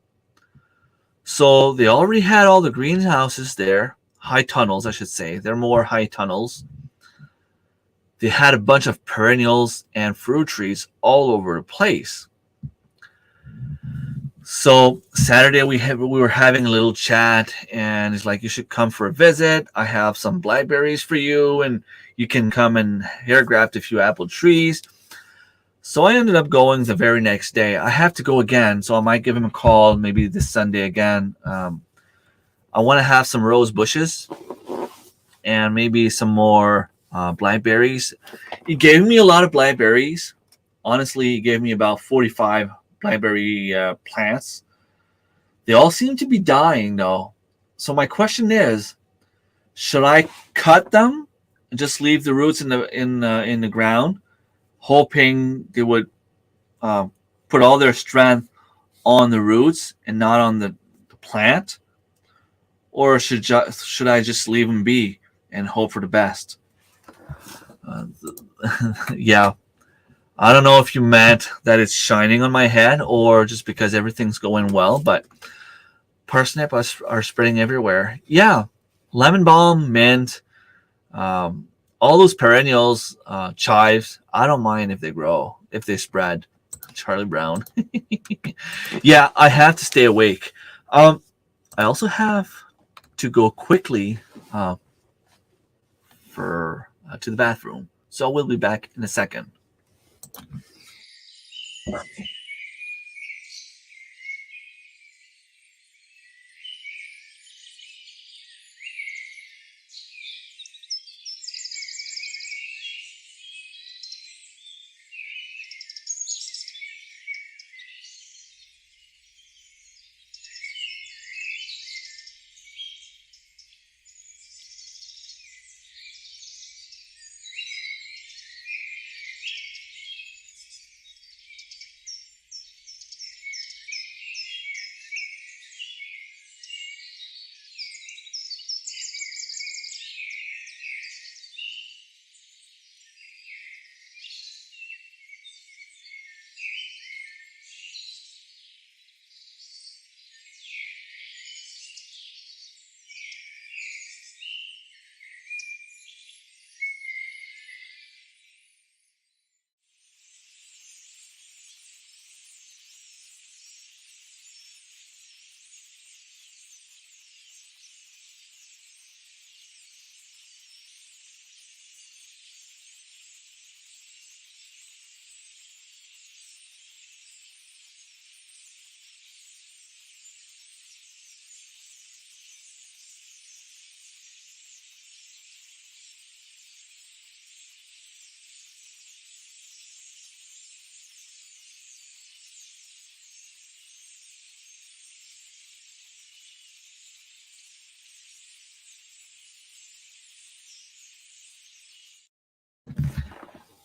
So they already had all the greenhouses there, high tunnels, I should say. They're more high tunnels. they had a bunch of perennials and fruit trees all over the place. So Saturday we were having a little chat, and it's like, you should come for a visit. I have some blackberries for you, and you can come and hair graft a few apple trees. So I ended up going the very next day. I have to go again, so I might give him a call maybe this Sunday again. I want to have some rose bushes and maybe some more blackberries. He gave me a lot of blackberries. Honestly, he gave me about 45 blackberry plants. They all seem to be dying though. So my question is, should I cut them and just leave the roots in the ground, hoping they would put all their strength on the roots and not on the plant, or should I just leave them be and hope for the best? Yeah, I don't know if you meant that it's shining on my head or just because everything's going well, but parsnip are spreading everywhere. Yeah, lemon balm, mint, all those perennials, chives. I don't mind if they grow, if they spread. Charlie Brown. Yeah, I have to stay awake. I also have to go quickly for to the bathroom, so we'll be back in a second.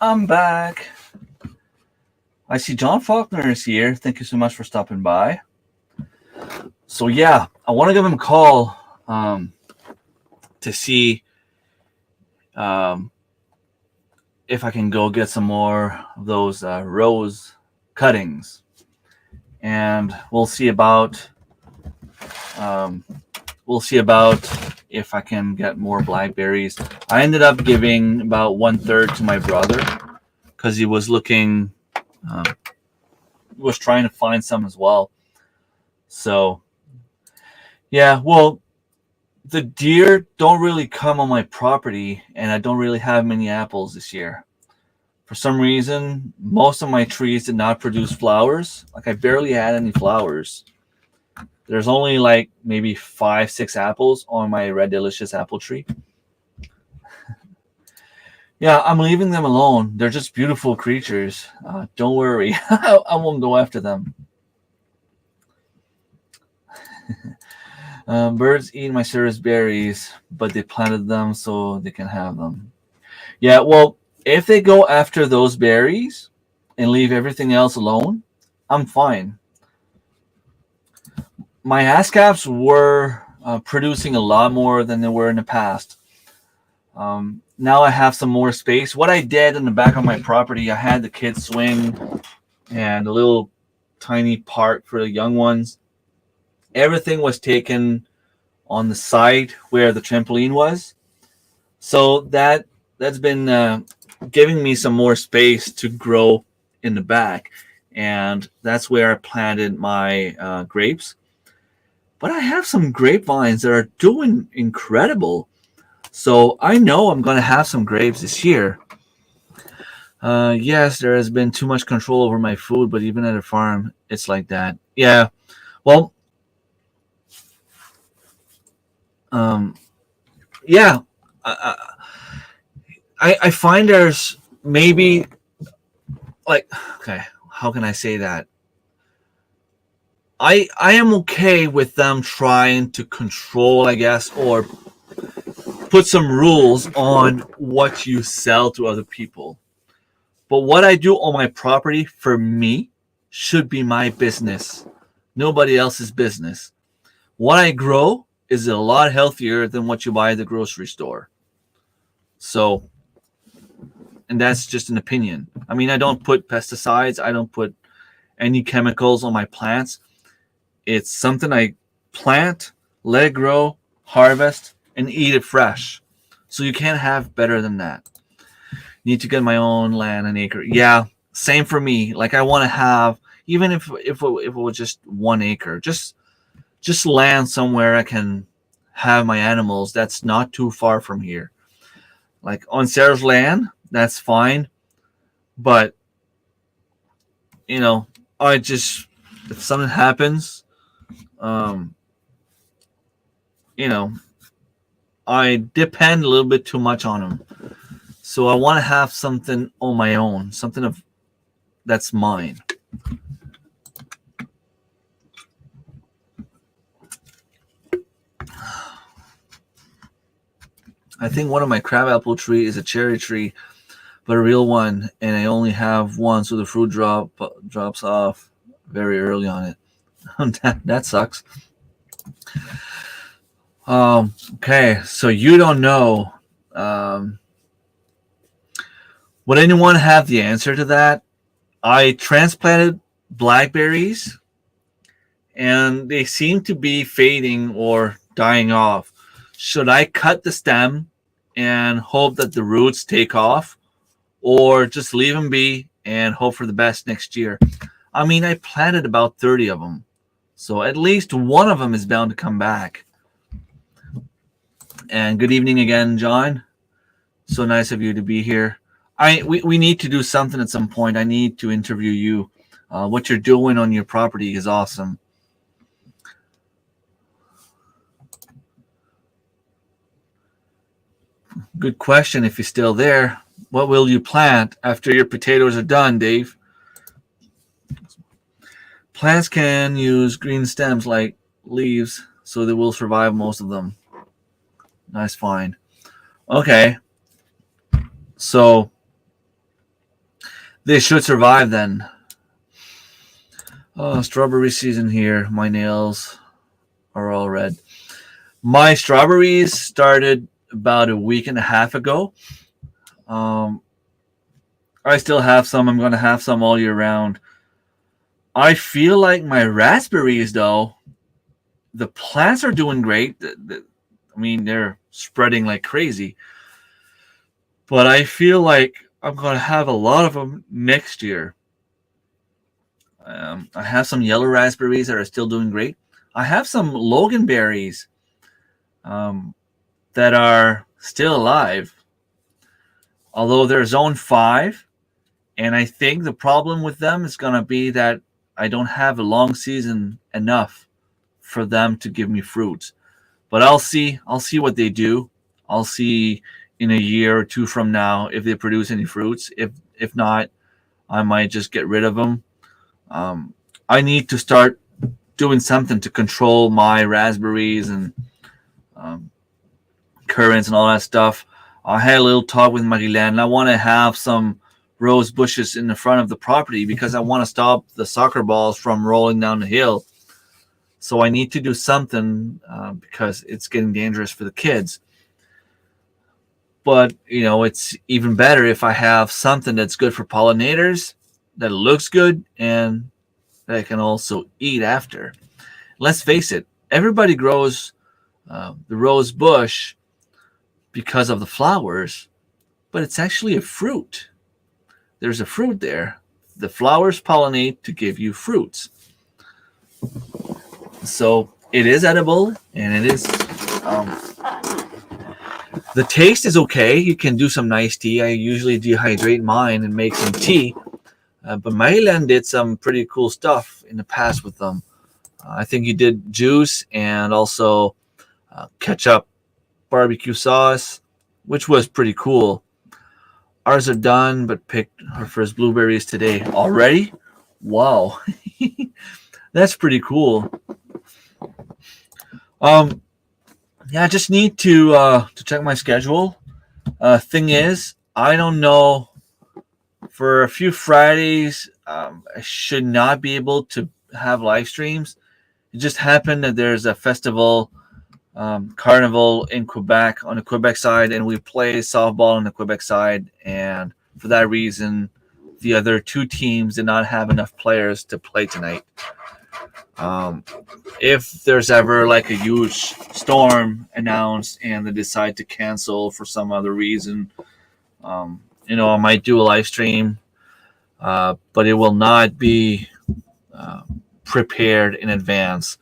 I'm back. I see John Faulkner is here. Thank you so much for stopping by. So yeah, I want to give him a call to see um, if I can go get some more of those rose cuttings, and um, we'll see about if I can get more blackberries. I ended up giving about 1/3 to my brother because he was looking, was trying to find some as well. So yeah, well, the deer don't really come on my property, and I don't really have many apples this year. For some reason, most of my trees did not produce flowers. Like, I barely had any flowers. There's only like maybe 5, 6 apples on my Red Delicious apple tree. Yeah, I'm leaving them alone. They're just beautiful creatures. Don't worry. I won't go after them. Birds eat my service berries, but they planted them so they can have them. Yeah, well, if they go after those berries and leave everything else alone, I'm fine. My ASCAPs were producing a lot more than they were in the past. Now I have some more space. What I did in the back of my property, I had the kids swing and a little tiny park for the young ones. Everything was taken on the side where the trampoline was. So that's been giving me some more space to grow in the back. And that's where I planted my grapes. But I have some grapevines that are doing incredible. So I know I'm going to have some grapes this year. Yes, there has been too much control over my food, but even at a farm, it's like that. Yeah. Well, um, yeah. I find there's maybe like, okay, how can I say that? I am okay with them trying to control, I guess, or put some rules on what you sell to other people. But what I do on my property for me should be my business, nobody else's business. What I grow is a lot healthier than what you buy at the grocery store. So, and that's just an opinion. I mean, I don't put pesticides, I don't put any chemicals on my plants. It's something I plant, let it grow, harvest, and eat it fresh. So you can't have better than that. Need to get my own land, an acre. Yeah, same for me. Like I want to have, even if it was just 1 acre, just land somewhere I can have my animals. That's not too far from here. Like on Sarah's land, that's fine. But I just, if something happens, um, you know, I depend a little bit too much on them. So I want to have something on my own, something of that's mine. I think one of my crabapple tree is a cherry tree, but a real one, and I only have one, so the fruit drops off very early on it. that sucks. Okay, so you don't know. Would anyone have the answer to that? I transplanted blackberries, and they seem to be fading or dying off. Should I cut the stem and hope that the roots take off, or just leave them be and hope for the best next year? I mean, I planted about 30 of them, so at least one of them is bound to come back. And good evening again, John. So nice of you to be here. We need to do something at some point. I need to interview you. What you're doing on your property is awesome. Good question. If you're still there, what will you plant after your potatoes are done, Dave? Plants can use green stems like leaves, so they will survive most of them. Nice find. Okay. So they should survive then. Oh, strawberry season here. My nails are all red. My strawberries started about a week and a half ago. I still have some. I'm going to have some all year round. I feel like my raspberries, though, the plants are doing great. I mean, they're spreading like crazy. But I feel like I'm going to have a lot of them next year. I have some yellow raspberries that are still doing great. I have some loganberries that are still alive, although they're zone 5. And I think the problem with them is going to be that I don't have a long season enough for them to give me fruits. But I'll see what they do. I'll see in a year or two from now if they produce any fruits. If not, I might just get rid of them. I need to start doing something to control my raspberries and currants and all that stuff. I had a little talk with Marilyn. I want to have some rose bushes in the front of the property because I want to stop the soccer balls from rolling down the hill. So I need to do something because it's getting dangerous for the kids. But, it's even better if I have something that's good for pollinators, that looks good, and that I can also eat after. Let's face it, everybody grows the rose bush because of the flowers, but it's actually a fruit. There's a fruit there. The flowers pollinate to give you fruits. So it is edible, and it is the taste is okay. You can do some nice tea. I usually dehydrate mine and make some tea. But Maryland did some pretty cool stuff in the past with them. I think he did juice and also ketchup, barbecue sauce, which was pretty cool. Ours are done, but picked her first blueberries today. Already? Wow. That's pretty cool. Yeah, I just need to check my schedule. Thing is, I don't know. For a few Fridays, I should not be able to have live streams. It just happened that there's a festival, carnival in Quebec on the Quebec side, and we play softball on the Quebec side. And for that reason, the other two teams did not have enough players to play tonight. If there's ever like a huge storm announced and they decide to cancel for some other reason, I might do a live stream, but it will not be prepared in advance.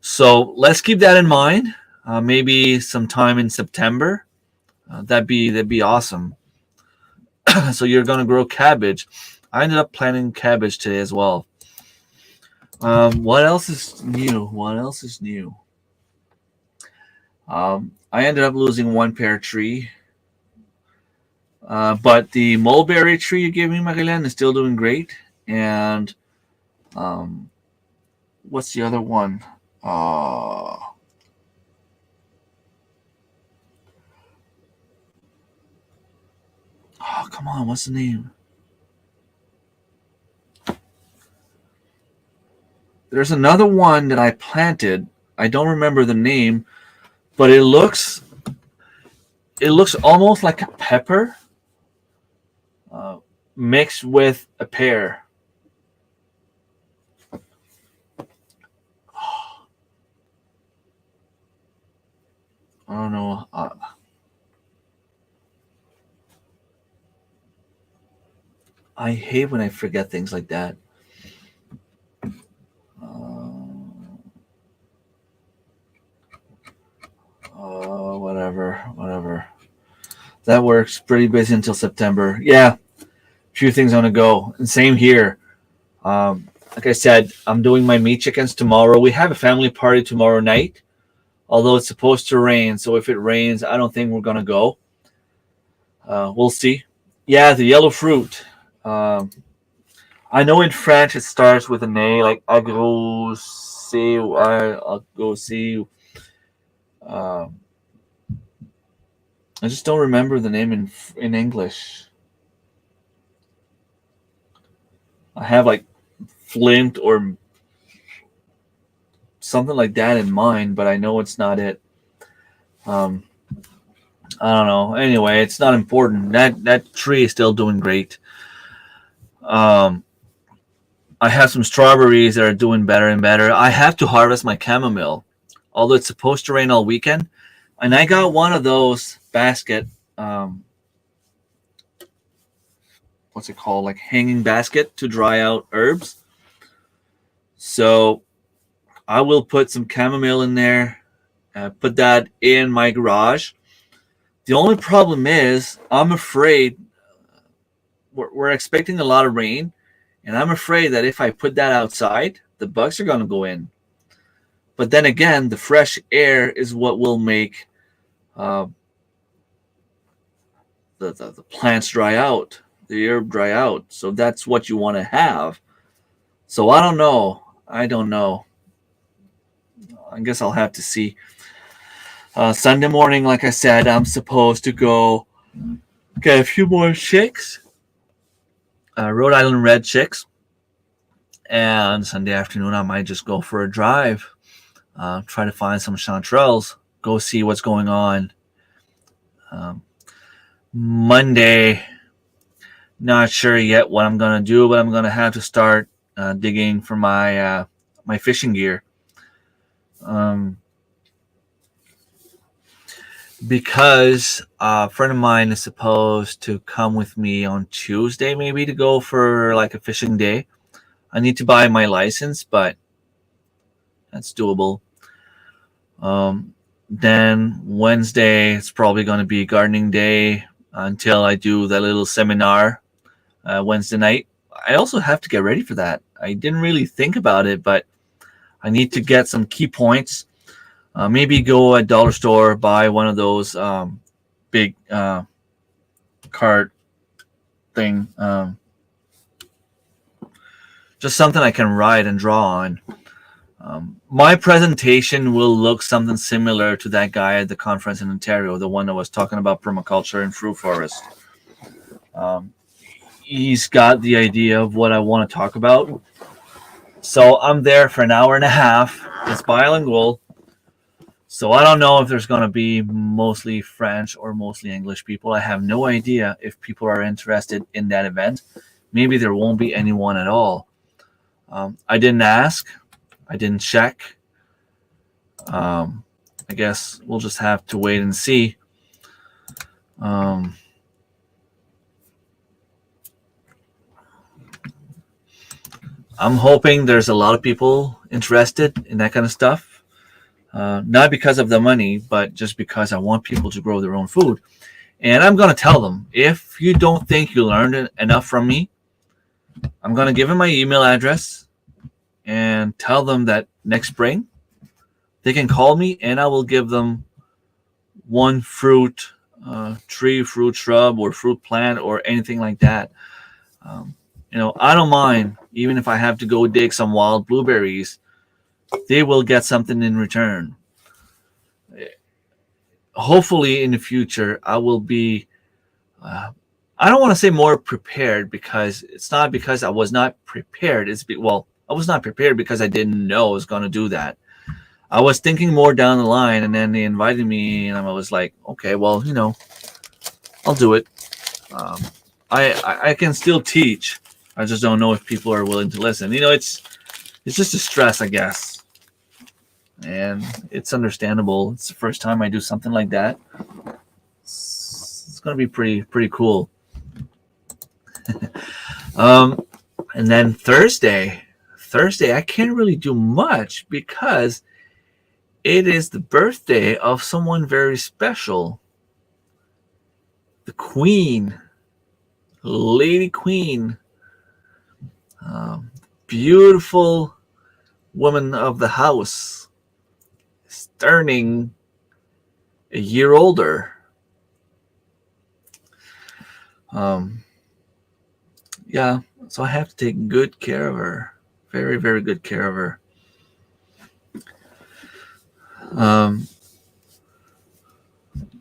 So let's keep that in mind. Maybe sometime in September. That'd be awesome. So you're gonna grow cabbage. I ended up planting cabbage today as well. What else is new? I ended up losing one pear tree. But the mulberry tree you gave me, Magellan, is still doing great. And what's the other one? Oh, come on. What's the name? There's another one that I planted. I don't remember the name, but it looks almost like a pepper mixed with a pear. I don't know. I hate when I forget things like that. Whatever. That works. Pretty busy until September. Yeah, few things on the go. And same here. Like I said, I'm doing my meat chickens tomorrow. We have a family party tomorrow night, although it's supposed to rain. So if it rains, I don't think we're gonna go. We'll see. Yeah, the yellow fruit. I know in French it starts with an A, like agrosé. I just don't remember the name in English. I have like Flint or something like that in mind, but I know it's not it. I don't know. Anyway, it's not important. That tree is still doing great. I have some strawberries that are doing better and better. I have to harvest my chamomile, although it's supposed to rain all weekend. And I got one of those basket, what's it called? Like hanging basket to dry out herbs. So I will put some chamomile in there, put that in my garage. The only problem is I'm afraid we're expecting a lot of rain, and I'm afraid that if I put that outside, the bugs are going to go in. But then again, the fresh air is what will make the plants dry out, the herb dry out. So that's what you want to have. So I don't know. I guess I'll have to see. Sunday morning, like I said, I'm supposed to go get a few more chicks, Rhode Island red chicks. And Sunday afternoon, I might just go for a drive, try to find some chanterelles, go see what's going on. Monday, not sure yet what I'm going to do, but I'm going to have to start digging for my fishing gear. because a friend of mine is supposed to come with me on Tuesday, maybe to go for like a fishing day. I need to buy my license, but that's doable. Then Wednesday, it's probably going to be gardening day until I do that little seminar Wednesday night. I also have to get ready for that. I didn't really think about it, but I need to get some key points. Maybe go at dollar store, buy one of those big card thing, just something I can write and draw on. My presentation will look something similar to that guy at the conference in Ontario, the one that was talking about permaculture and fruit forest. He's got the idea of what I want to talk about. So I'm there for an hour and a half. It's bilingual. So I don't know if there's going to be mostly French or mostly English people. I have no idea if people are interested in that event. Maybe there won't be anyone at all. I didn't ask. I didn't check. I guess we'll just have to wait and see. I'm hoping there's a lot of people interested in that kind of stuff. Not because of the money, but just because I want people to grow their own food. And I'm going to tell them, if you don't think you learned enough from me, I'm going to give them my email address and tell them that next spring they can call me and I will give them one fruit tree, fruit shrub, or fruit plant, or anything like that. I don't mind, even if I have to go dig some wild blueberries, they will get something in return. Hopefully in the future, I will be, I don't want to say more prepared, because it's not because I was not prepared. I was not prepared because I didn't know I was going to do that. I was thinking more down the line, and then they invited me, and I was like, okay, well, I'll do it. I can still teach. I just don't know if people are willing to listen. It's just a stress, I guess. And it's understandable. It's the first time I do something like that. It's going to be pretty cool. And then Thursday, I can't really do much because it is the birthday of someone very special. The Queen, Lady Queen, beautiful woman of the house, is turning a year older. Yeah, so I have to take good care of her. Very, very good care of her.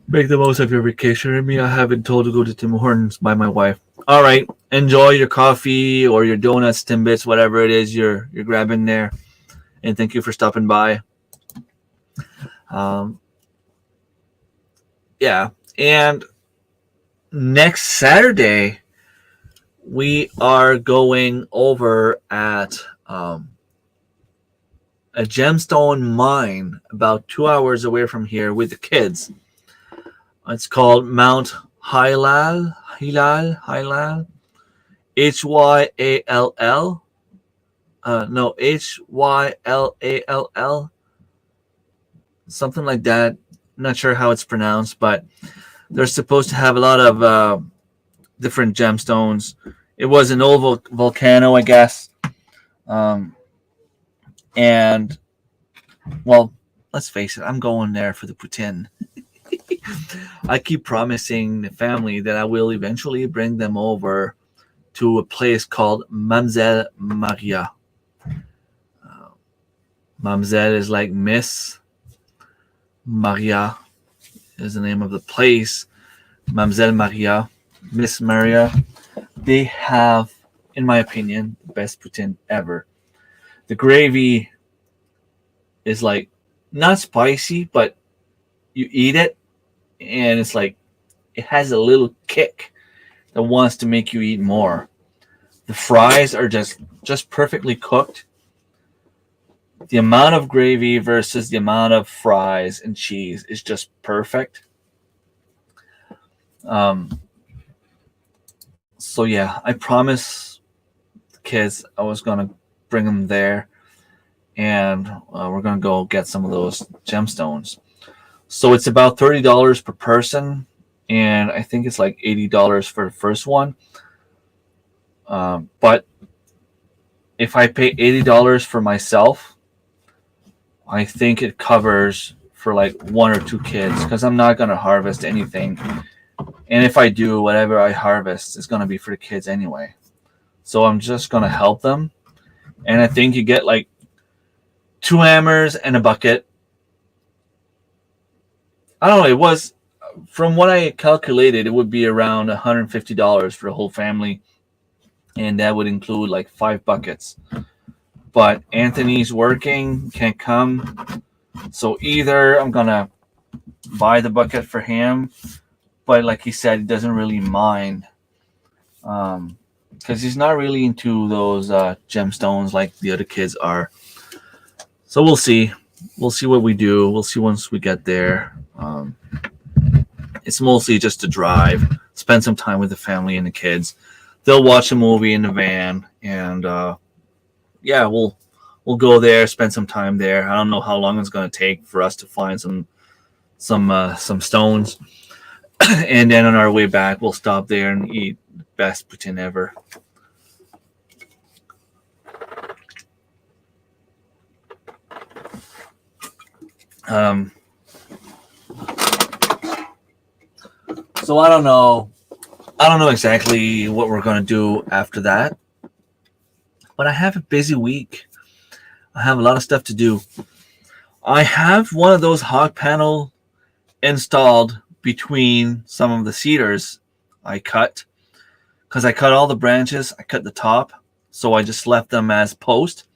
Make the most of your vacation with me. I have been told to go to Tim Hortons by my wife. All right, enjoy your coffee or your donuts, Timbits, whatever it is you're grabbing there. And thank you for stopping by. Yeah, and next Saturday we are going over at a gemstone mine about 2 hours away from here with the kids. It's called Mount Hylal, Hyllal, Hyall. No, Hyllall, something like that. Not sure how it's pronounced, but they're supposed to have a lot of different gemstones. It was an old volcano, I guess. And, well, let's face it, I'm going there for the poutine. I keep promising the family that I will eventually bring them over to a place called Mamselle Maria. Mamselle is like Miss. Maria is the name of the place. Mamselle Maria, Miss Maria. They have, in my opinion, the best poutine ever. The gravy is like not spicy, but you eat it and it's like it has a little kick that wants to make you eat more. The fries are just perfectly cooked. The amount of gravy versus the amount of fries and cheese is just perfect. So yeah, I promised the kids I was gonna bring them there, and we're gonna go get some of those gemstones. So it's about $30 per person, and I think it's like $80 for the first one. But if I pay $80 for myself, I think it covers for like one or two kids because I'm not gonna harvest anything. And if I do, whatever I harvest is gonna be for the kids anyway. So I'm just gonna help them. And I think you get like 2 hammers and a bucket. I don't know, it was from what I calculated, it would be around $150 for the whole family. And that would include like 5 buckets. But Anthony's working, can't come. So either I'm gonna buy the bucket for him, but like he said, he doesn't really mind. Because he's not really into those gemstones like the other kids are. So we'll see. We'll see what we do. We'll see once we get there. It's mostly just to drive, spend some time with the family and the kids. They'll watch a movie in the van, and yeah, we'll go there, spend some time there. I don't know how long it's going to take for us to find some stones, and then on our way back, we'll stop there and eat the best poutine ever. So I don't know exactly what we're going to do after that, but I have a busy week. I have a lot of stuff to do. I have one of those hog panel installed between some of the cedars I cut, because I cut all the branches. I cut the top, so I just left them as post.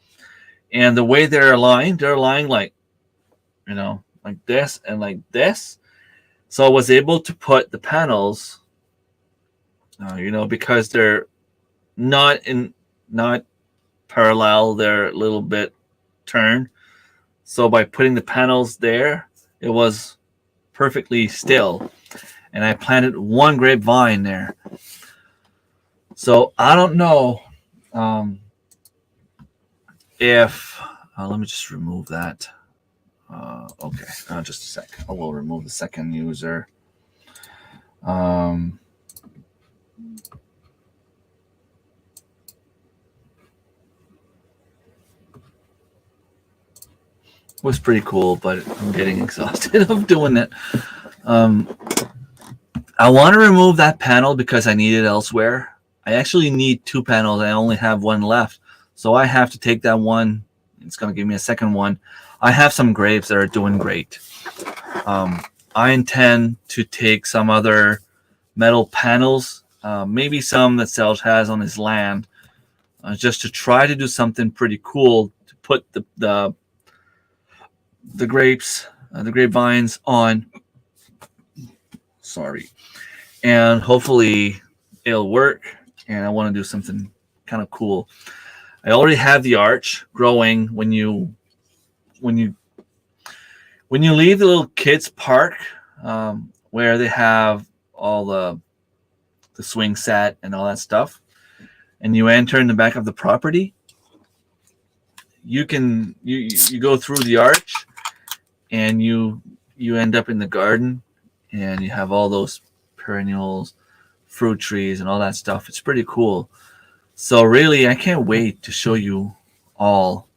And the way they're aligned like, like this and like this. So I was able to put the panels, because they're not parallel, they're a little bit turned. So by putting the panels there, it was perfectly still. And I planted one grapevine there. So I don't know if, let me just remove that. Okay, just a sec. I will remove the second user. Was pretty cool, but I'm getting exhausted of doing it. I want to remove that panel because I need it elsewhere. I actually need 2 panels. I only have 1 left. So I have to take that one. It's going to give me a second one. I have some grapes that are doing great. I intend to take some other metal panels, maybe some that Selge has on his land, just to try to do something pretty cool to put the grapes, the grapevines on. Sorry. And hopefully it'll work. And I want to do something kind of cool. I already have the arch growing. When you leave the little kids park, where they have all the swing set and all that stuff, and you enter in the back of the property, you go through the arch, and you end up in the garden, and you have all those perennials, fruit trees, and all that stuff. It's pretty cool. So really, I can't wait to show you all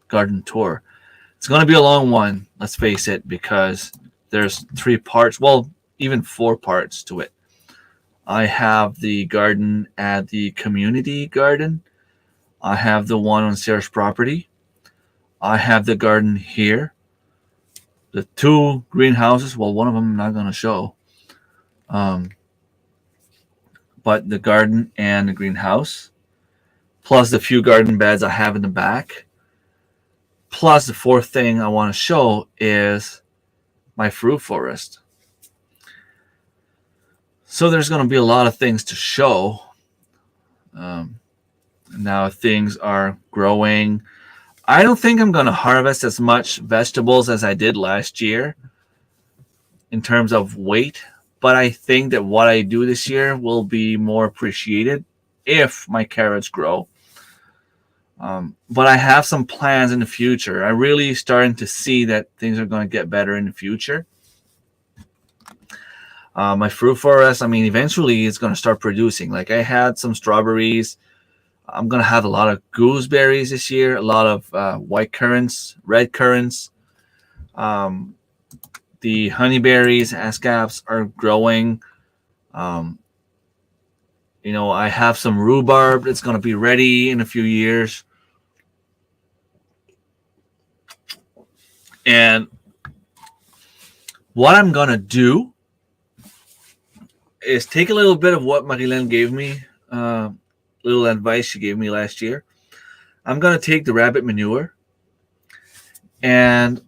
garden tour. It's going to be a long one, let's face it, because there's 3 parts, well, even 4 parts to it. I have the garden at the community garden. I have the one on Sarah's property. I have the garden here. The 2 greenhouses, well, one of them I'm not going to show. But the garden and the greenhouse, plus the few garden beds I have in the back, plus the 4th thing I want to show is my fruit forest. So there's going to be a lot of things to show. Now things are growing. I don't think I'm going to harvest as much vegetables as I did last year in terms of weight, but I think that what I do this year will be more appreciated if my carrots grow. But I have some plans in the future. I'm really starting to see that things are going to get better in the future. My fruit forest, I mean, eventually it's going to start producing. Like I had some strawberries. I'm going to have a lot of gooseberries this year, a lot of white currants, red currants. The honeyberries, ascaps are growing. Um, I have some rhubarb that's going to be ready in a few years. And what I'm going to do is take a little bit of what Marilyn gave me, little advice she gave me last year. I'm going to take the rabbit manure and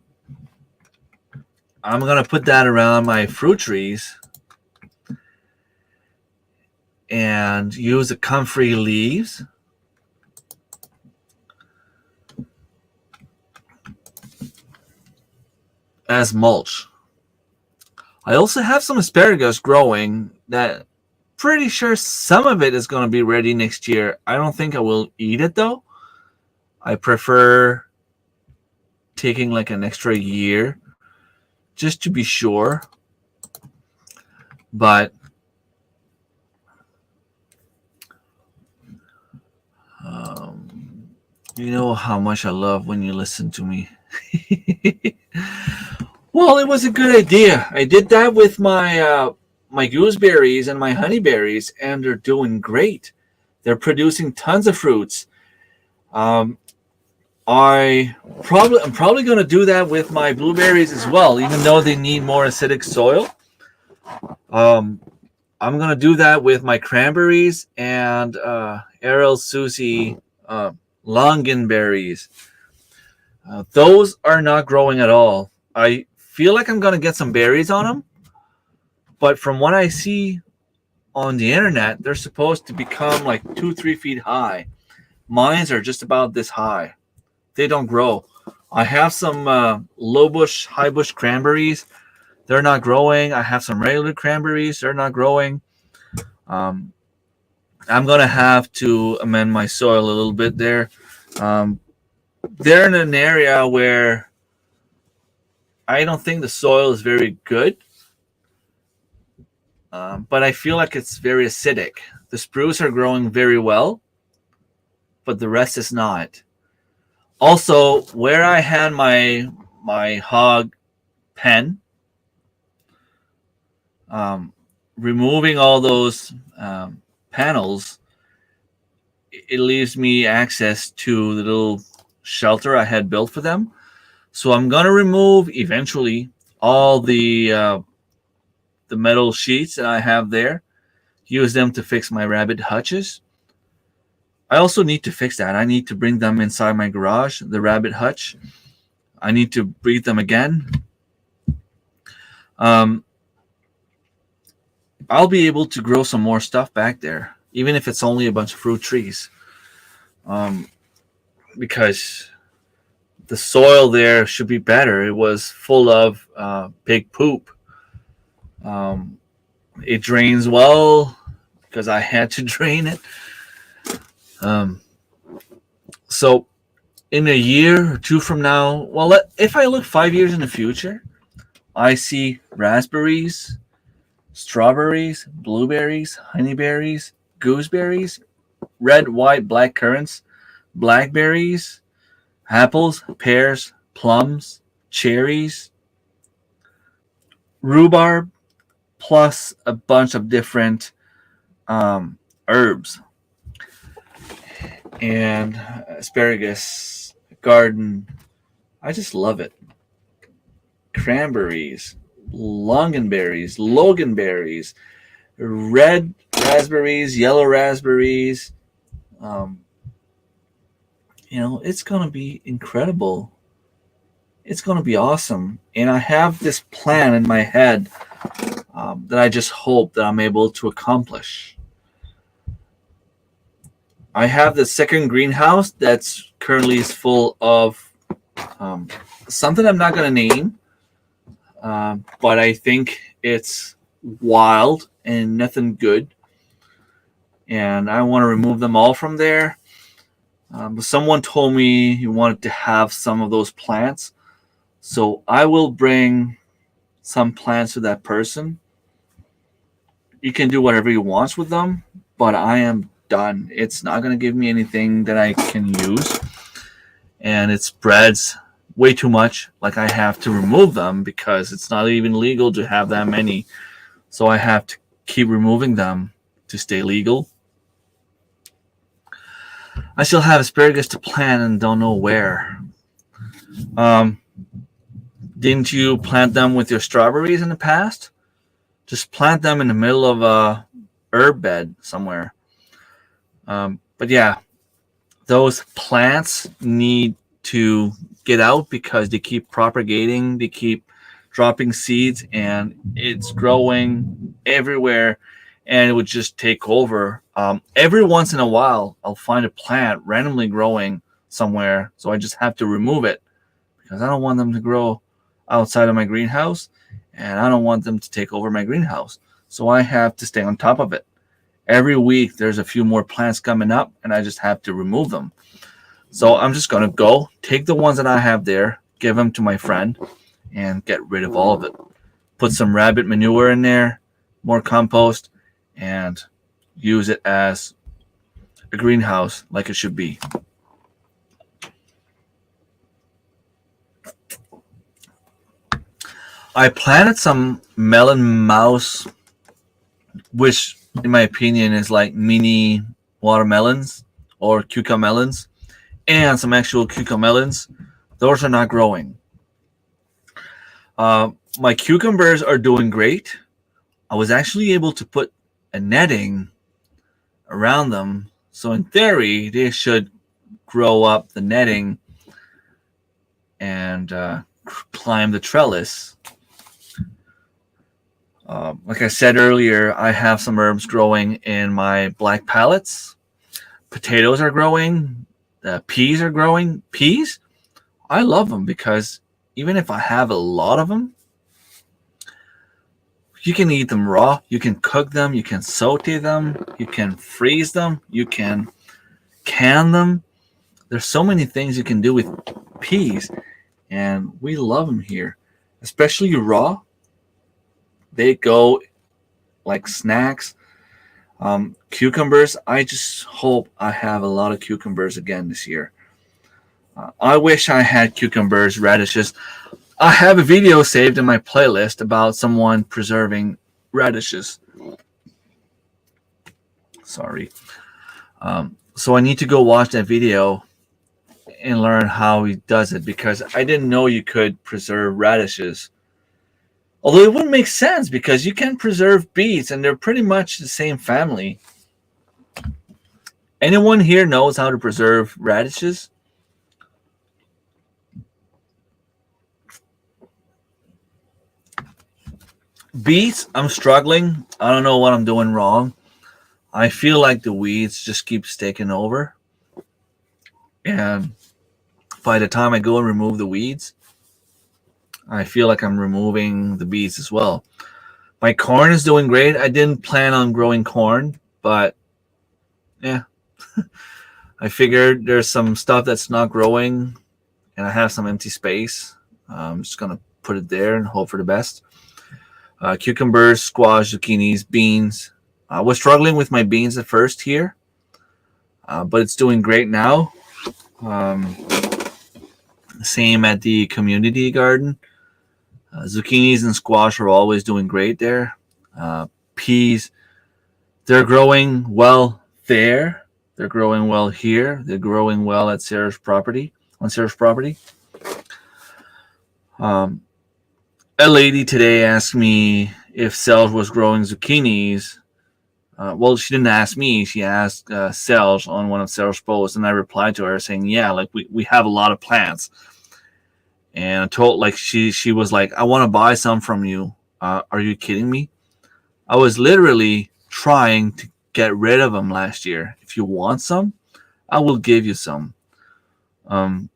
I'm going to put that around my fruit trees and use the comfrey leaves as mulch. I also have some asparagus growing that pretty sure some of it is going to be ready next year. I don't think I will eat it though. I prefer taking like an extra year just to be sure. But you know how much I love when you listen to me. Well, it was a good idea. I did that with my gooseberries and my honeyberries, and they're doing great. They're producing tons of fruits. I'm probably going to do that with my blueberries as well, even though they need more acidic soil. I'm going to do that with my cranberries and Errol Susie longanberries. Those are not growing at all. I feel like I'm going to get some berries on them, but from what I see on the internet, they're supposed to become like 2-3 feet high. Mines are just about this high. They don't grow. I have some low bush, high bush cranberries. They're not growing. I have some regular cranberries. They're not growing. I'm going to have to amend my soil a little bit there. They're in an area where I don't think the soil is very good, but I feel like it's very acidic. The spruce are growing very well, but the rest is not. Also, where I had my hog pen, removing all those panels, it leaves me access to the little shelter I had built for them. So I'm gonna remove eventually all the metal sheets that I have there, use them to fix my rabbit hutches. I also need to fix that. I need to bring them inside my garage, the rabbit hutch. I need to breed them again. I'll be able to grow some more stuff back there, even if it's only a bunch of fruit trees. Because the soil there should be better. It was full of pig poop. It drains well because I had to drain it. So in a year or two from now, well, if I look 5 years in the future, I see raspberries, strawberries, blueberries, honeyberries, gooseberries, red, white, black currants, blackberries, apples, pears, plums, cherries, rhubarb, plus a bunch of different herbs and asparagus garden. I just love it. Cranberries, longanberries, loganberries, red raspberries, yellow raspberries. It's going to be incredible. It's going to be awesome. And I have this plan in my head that I just hope that I'm able to accomplish. I have the second greenhouse that's currently is full of something I'm not going to name, but I think it's wild and nothing good. And I want to remove them all from there. But someone told me he wanted to have some of those plants. So I will bring some plants to that person. You can do whatever you want with them, but I am done. It's not going to give me anything that I can use. And it spreads way too much. Like I have to remove them because it's not even legal to have that many. So I have to keep removing them to stay legal. I still have asparagus to plant and don't know where. Didn't you plant them with your strawberries in the past? Just plant them in the middle of a herb bed somewhere. But yeah, those plants need to get out because they keep propagating, they keep dropping seeds, and it's growing everywhere, and it would just take over. Every once in a while, I'll find a plant randomly growing somewhere, so I just have to remove it because I don't want them to grow outside of my greenhouse, and I don't want them to take over my greenhouse. So I have to stay on top of it. Every week, there's a few more plants coming up, and I just have to remove them. So I'm just going to go take the ones that I have there, give them to my friend, and get rid of all of it. Put some rabbit manure in there, more compost, and use it as a greenhouse like it should be. I planted some melon mouse, which in my opinion is like mini watermelons or cucamelons, and some actual cucamelons. Those are not growing. My cucumbers are doing great. I was actually able to put a netting around them, so in theory they should grow up the netting and climb the trellis. Like I said earlier, I have some herbs growing in my black pallets. Potatoes are growing. Peas are growing. Peas? I love them because even if I have a lot of them, you can eat them raw. You can cook them. You can saute them. You can freeze them. You can can them. There's so many things you can do with peas, and we love them here, especially raw. They go like snacks. Cucumbers, I just hope I have a lot of cucumbers again this year. I wish I had cucumbers, radishes. I have a video saved in my playlist about someone preserving radishes. Sorry. So I need to go watch that video and learn how he does it because I didn't know you could preserve radishes. Although it wouldn't make sense because you can preserve beets and they're pretty much the same family. Anyone here knows how to preserve radishes? Beets, I'm struggling. I don't know what I'm doing wrong. I feel like the weeds just keep taking over. And by the time I go and remove the weeds, I feel like I'm removing the beets as well. My corn is doing great. I didn't plan on growing corn, but yeah. I figured there's some stuff that's not growing, and I have some empty space. I'm just going to put it there and hope for the best. Cucumbers, squash, zucchinis, beans. I was struggling with my beans at first here, but it's doing great now. Same at the community garden. Zucchinis and squash are always doing great there. Peas, they're growing well there. They're growing well here. They're growing well at Sarah's property. On Sarah's property. A lady today asked me if Selge was growing zucchinis. Well, she didn't ask me. She asked Selge on one of Sarah's posts, and I replied to her saying, "Yeah, like we have a lot of plants." And I told like she was like, "I want to buy some from you." Are you kidding me? I was literally trying to get rid of them last year. If you want some, I will give you some. I'm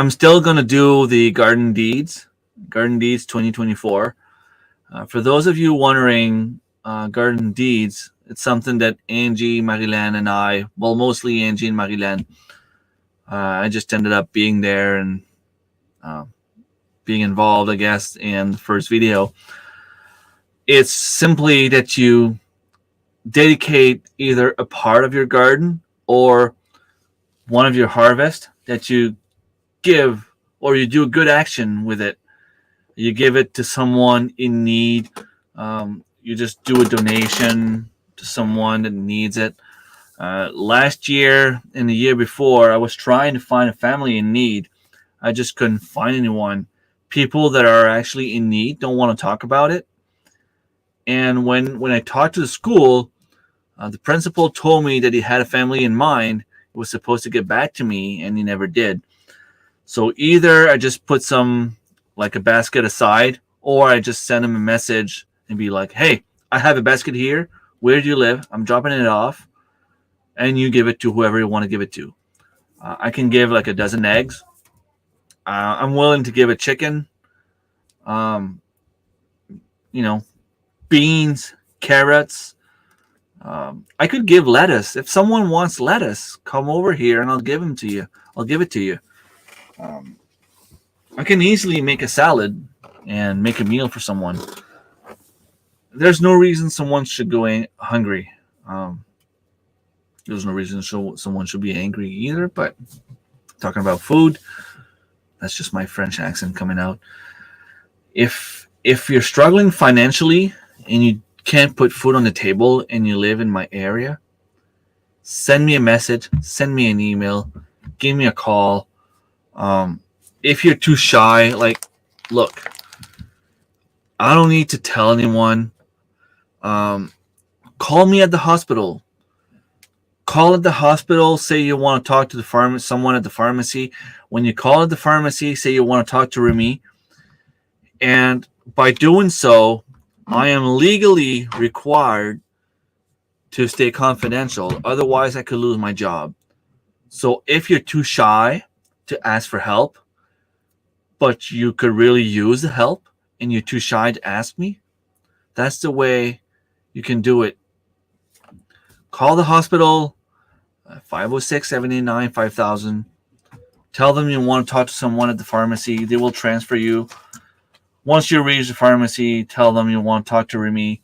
still gonna do the Garden Deeds 2024. For those of you wondering, garden deeds, it's something that Angie, Marilan, and I, well, mostly Angie and Marilan, I just ended up being there and uh, being involved, I guess, in the first video. It's simply that you dedicate either a part of your garden or one of your harvest that you give, or you do a good action with it. You give it to someone in need. You just do a donation to someone that needs it. Last year and the year before, I was trying to find a family in need. I just couldn't find anyone. People that are actually in need don't want to talk about it. And when I talked to the school, the principal told me that he had a family in mind. He was supposed to get back to me, and he never did. So either I just put some, like a basket aside, or I just send him a message and be like, hey, I have a basket here. Where do you live? I'm dropping it off, and you give it to whoever you want to give it to. I can give like a dozen eggs. I'm willing to give a chicken, um, beans, carrots. I could give lettuce. If someone wants lettuce, come over here and I'll give them to you. I'll give it to you. I can easily make a salad and make a meal for someone. There's no reason someone should go hungry. There's no reason someone should be angry either. But talking about food, that's just my French accent coming out. If you're struggling financially and you can't put food on the table and you live in my area, send me a message, send me an email, give me a call. If you're too shy, like, look, I don't need to tell anyone. Call me at the hospital. Call at the hospital, say you want to talk to someone at the pharmacy. When you call at the pharmacy, say you want to talk to Remy. And by doing so, I am legally required to stay confidential. Otherwise, I could lose my job. So if you're too shy to ask for help, but you could really use the help and you're too shy to ask me, that's the way you can do it. Call the hospital, 506-789-5000. Tell them you want to talk to someone at the pharmacy. They will transfer you. Once you reach the pharmacy, tell them you want to talk to Remy.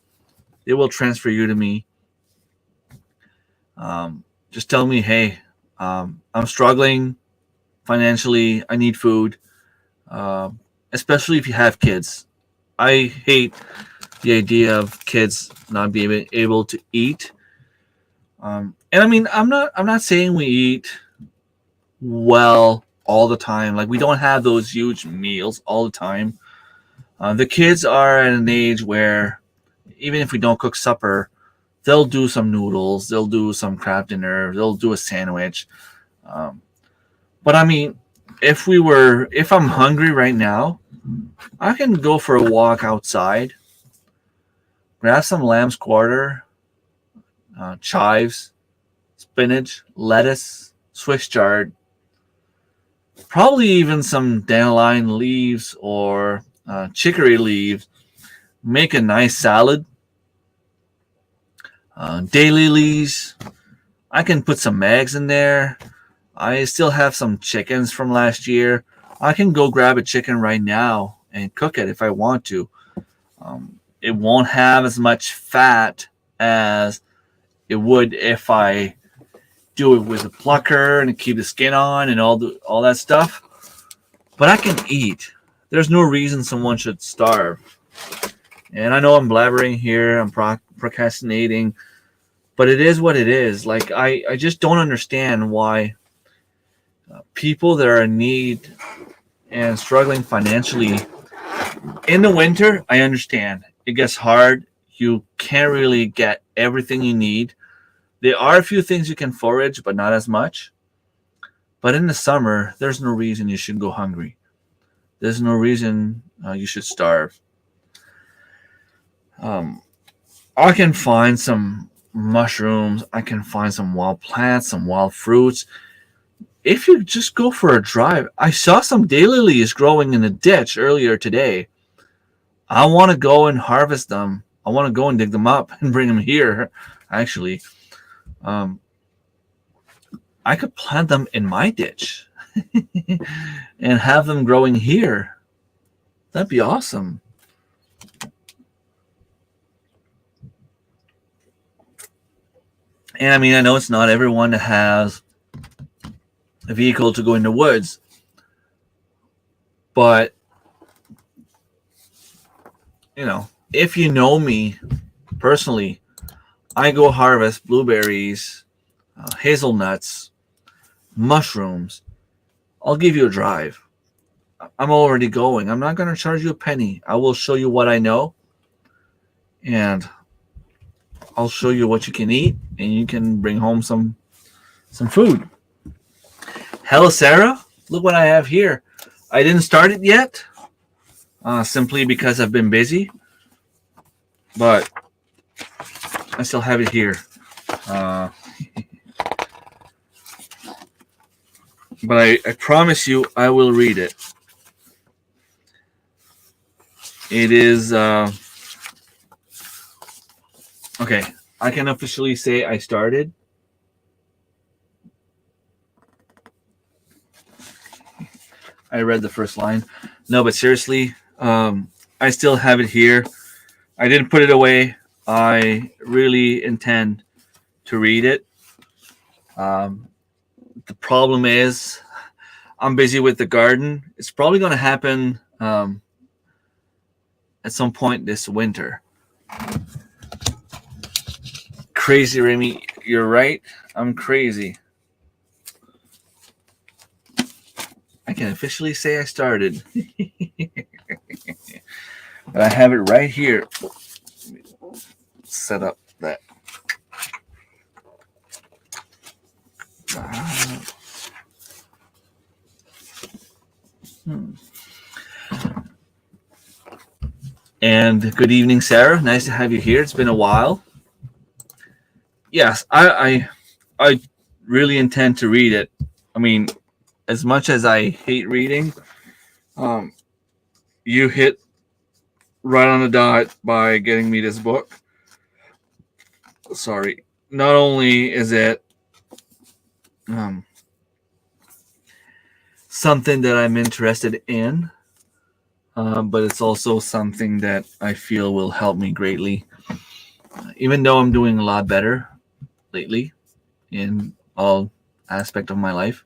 They will transfer you to me. Just tell me, hey, I'm struggling financially. I need food, especially if you have kids. I hate the idea of kids not being able to eat. And I mean, I'm not saying we eat well all the time. Like, we don't have those huge meals all the time. The kids are at an age where even if we don't cook supper, they'll do some noodles, they'll do some crab dinner, they'll do a sandwich. But I mean, if I'm hungry right now, I can go for a walk outside, grab some lamb's quarter, chives, spinach, lettuce, Swiss chard, probably even some dandelion leaves or chicory leaves, make a nice salad. Daylilies, I can put some eggs in there. I still have some chickens from last year. I can go grab a chicken right now and cook it if I want to. It won't have as much fat as it would if I do it with a plucker and keep the skin on and all that stuff. But I can eat. There's no reason someone should starve. And I know I'm blabbering here. I'm procrastinating. But it is what it is. Like, I just don't understand why people that are in need and struggling financially in the winter, I understand. It gets hard. You can't really get everything you need. There are a few things you can forage, but not as much. But in the summer, there's no reason you should go hungry. There's no reason you should starve. I can find some mushrooms. I can find some wild plants, some wild fruits. If you just go for a drive, I saw some daylilies growing in the ditch earlier today. I want to go and harvest them. I want to go and dig them up and bring them here. Actually, um, I could plant them in my ditch and have them growing here. That'd be awesome. And I mean, I know it's not everyone that has a vehicle to go in the woods, but you know, if you know me personally, I go harvest blueberries, hazelnuts, mushrooms. I'll give you a drive. I'm already going. I'm not going to charge you a penny. I will show you what I know, and I'll show you what you can eat, and you can bring home some food. Hello, Sarah. Look what I have here. I didn't start it yet, simply because I've been busy, but I still have it here. But I promise you, I will read it. It is okay. I can officially say I started. I read the first line. No, but seriously, I still have it here. I didn't put it away. I really intend to read it. The problem is I'm busy with the garden. It's probably going to happen at some point this winter. Crazy, Remy. You're right. I'm crazy. I can officially say I started. But I have it right here. Set up that. And good evening, Sarah. Nice to have you here. It's been a while. Yes, I really intend to read it. I mean, as much as I hate reading, you hit right on the dot by getting me this book. Sorry. Not only is it something that I'm interested in, but it's also something that I feel will help me greatly. Even though I'm doing a lot better lately in all aspect of my life.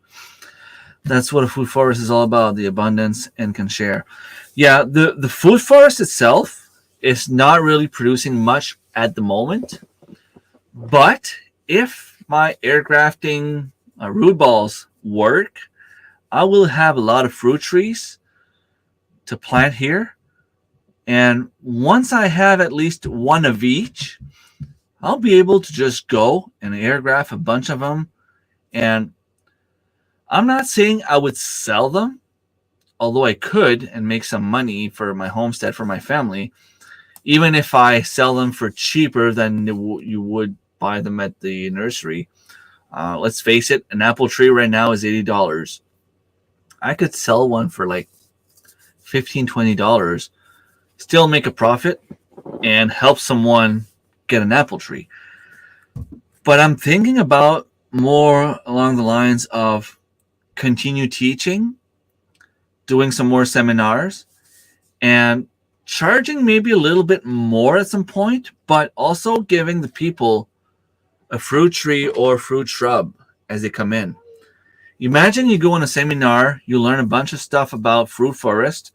That's what a food forest is all about, the abundance and can share. Yeah, the food forest itself is not really producing much at the moment. But if my air grafting root balls work, I will have a lot of fruit trees to plant here. And once I have at least one of each, I'll be able to just go and air graft a bunch of them. And I'm not saying I would sell them, although I could and make some money for my homestead, for my family, even if I sell them for cheaper than you would buy them at the nursery. Let's face it, an apple tree right now is $80. I could sell one for like $15, $20, still make a profit, and help someone get an apple tree. But I'm thinking about more along the lines of continue teaching, doing some more seminars, and charging maybe a little bit more at some point, but also giving the people a fruit tree or fruit shrub as they come in. Imagine you go on a seminar, you learn a bunch of stuff about fruit forest,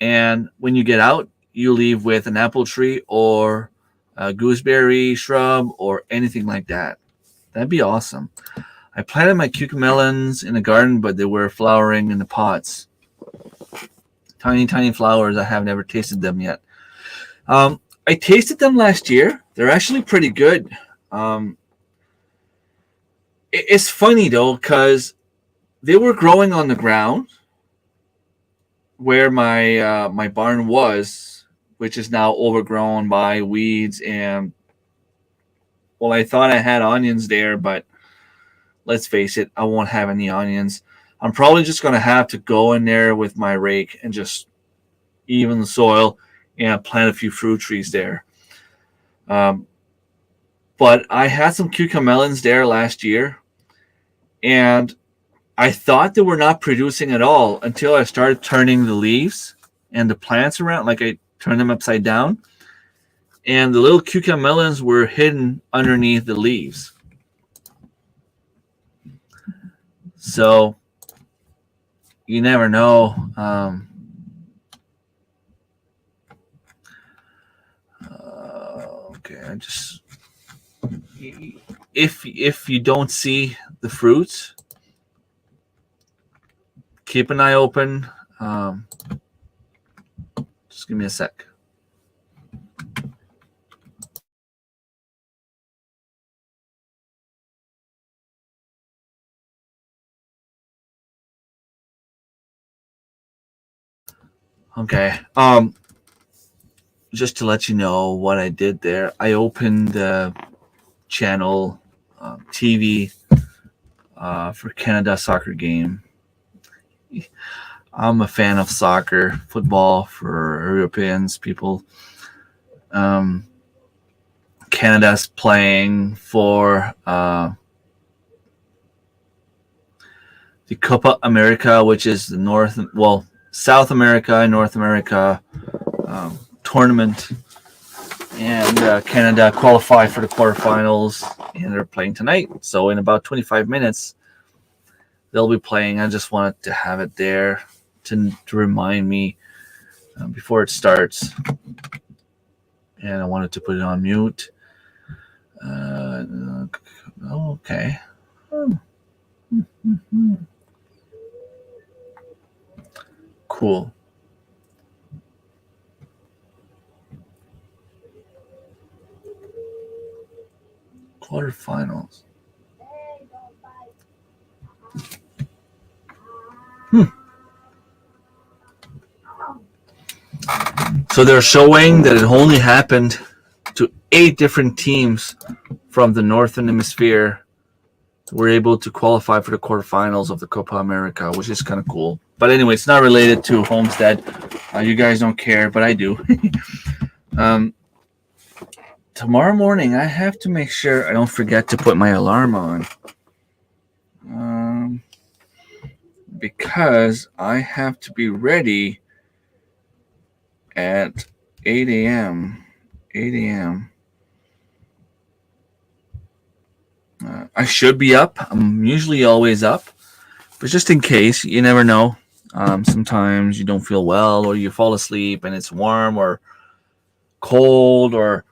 and when you get out, you leave with an apple tree or a gooseberry shrub or anything like that. That'd be awesome. I planted my cucamelons in the garden, but they were flowering in the pots. Tiny, tiny flowers. I have never tasted them yet. I tasted them last year. They're actually pretty good. It's funny, though, because they were growing on the ground where my barn was, which is now overgrown by weeds. And, well, I thought I had onions there, but let's face it, I won't have any onions. I'm probably just going to have to go in there with my rake and just even the soil and plant a few fruit trees there. But I had some cucumber melons there last year, and I thought they were not producing at all until I started turning the leaves and the plants around, like I turned them upside down, and the little cucumber melons were hidden underneath the leaves. So you never know. Okay, I just if you don't see the fruits, keep an eye open. Just give me a sec. Okay. Just to let you know what I did there, I opened the channel TV for Canada soccer game. I'm a fan of soccer, football for Europeans, people. Canada's playing for the Copa America, which is the South America and North America tournament, and Canada qualified for the quarterfinals, and they're playing tonight. So in about 25 minutes, they'll be playing. I just wanted to have it there to remind me before it starts, and I wanted to put it on mute. Okay. Cool. Quarterfinals. So they're showing that it only happened to 8 different teams from the Northern Hemisphere were able to qualify for the quarterfinals of the Copa America, which is kind of cool. But anyway, it's not related to Homestead. You guys don't care, but I do. Tomorrow morning, I have to make sure I don't forget to put my alarm on. Because I have to be ready at 8 a.m. 8 a.m. I should be up. I'm usually always up. But just in case, you never know. Sometimes you don't feel well, or you fall asleep and it's warm or cold, or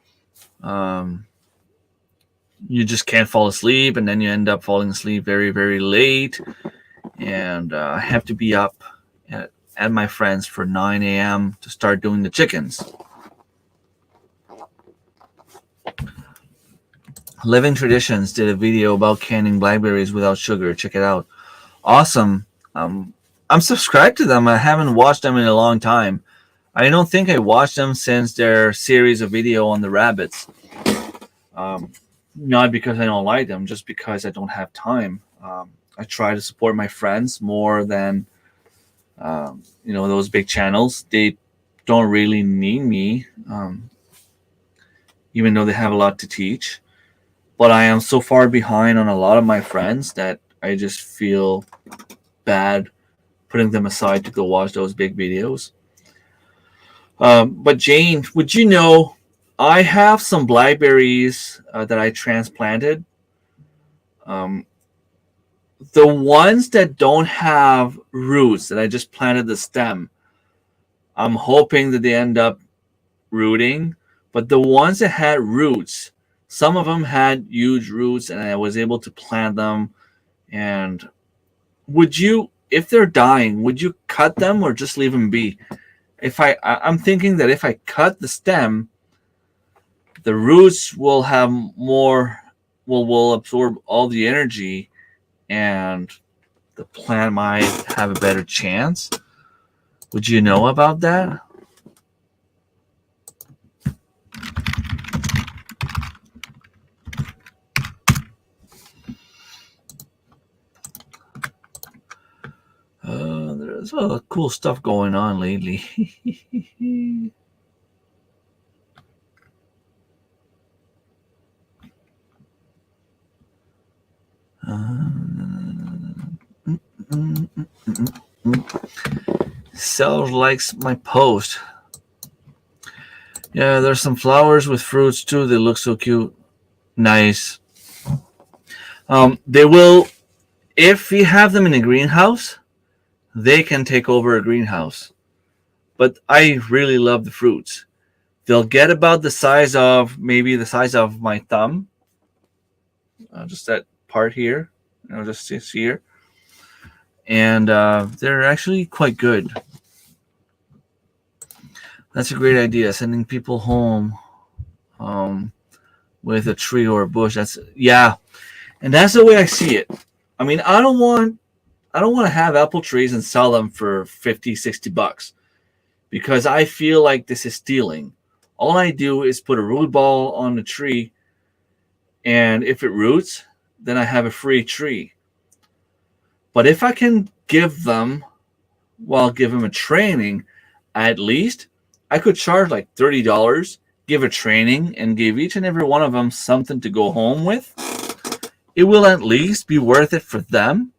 you just can't fall asleep, and then you end up falling asleep very, very late. And I have to be up at my friends for 9 a.m. to start doing the chickens. Living Traditions did a video about canning blackberries without sugar. Check it out. Awesome. I'm subscribed to them. I haven't watched them in a long time. I don't think I watched them since their series of video on the rabbits. Not because I don't like them, just because I don't have time. I try to support my friends more than those big channels. They don't really need me, even though they have a lot to teach. But I am so far behind on a lot of my friends that I just feel bad putting them aside to go watch those big videos. But Jane, would you know, I have some blackberries that I transplanted. The ones that don't have roots, that I just planted the stem, I'm hoping that they end up rooting. But the ones that had roots, some of them had huge roots, and I was able to plant them. And would you, if they're dying, would you cut them or just leave them be? I'm thinking that if I cut the stem, the roots will have more, will absorb all the energy, and the plant might have a better chance. Would you know about that? There's a lot of cool stuff going on lately. Sales likes my post. Yeah, there's some flowers with fruits too. They look so cute. Nice. They will, if you have them in a greenhouse, they can take over a greenhouse. But I really love the fruits. They'll get about the size of my thumb. Just that part here. Just this here. And they're actually quite good. That's a great idea. Sending people home with a tree or a bush. And that's the way I see it. I mean, I don't want to have apple trees and sell them for 50, 60 bucks because I feel like this is stealing. All I do is put a root ball on the tree, and if it roots, then I have a free tree. But if I can give them a training, at least I could charge like $30, give a training, and give each and every one of them something to go home with. It will at least be worth it for them.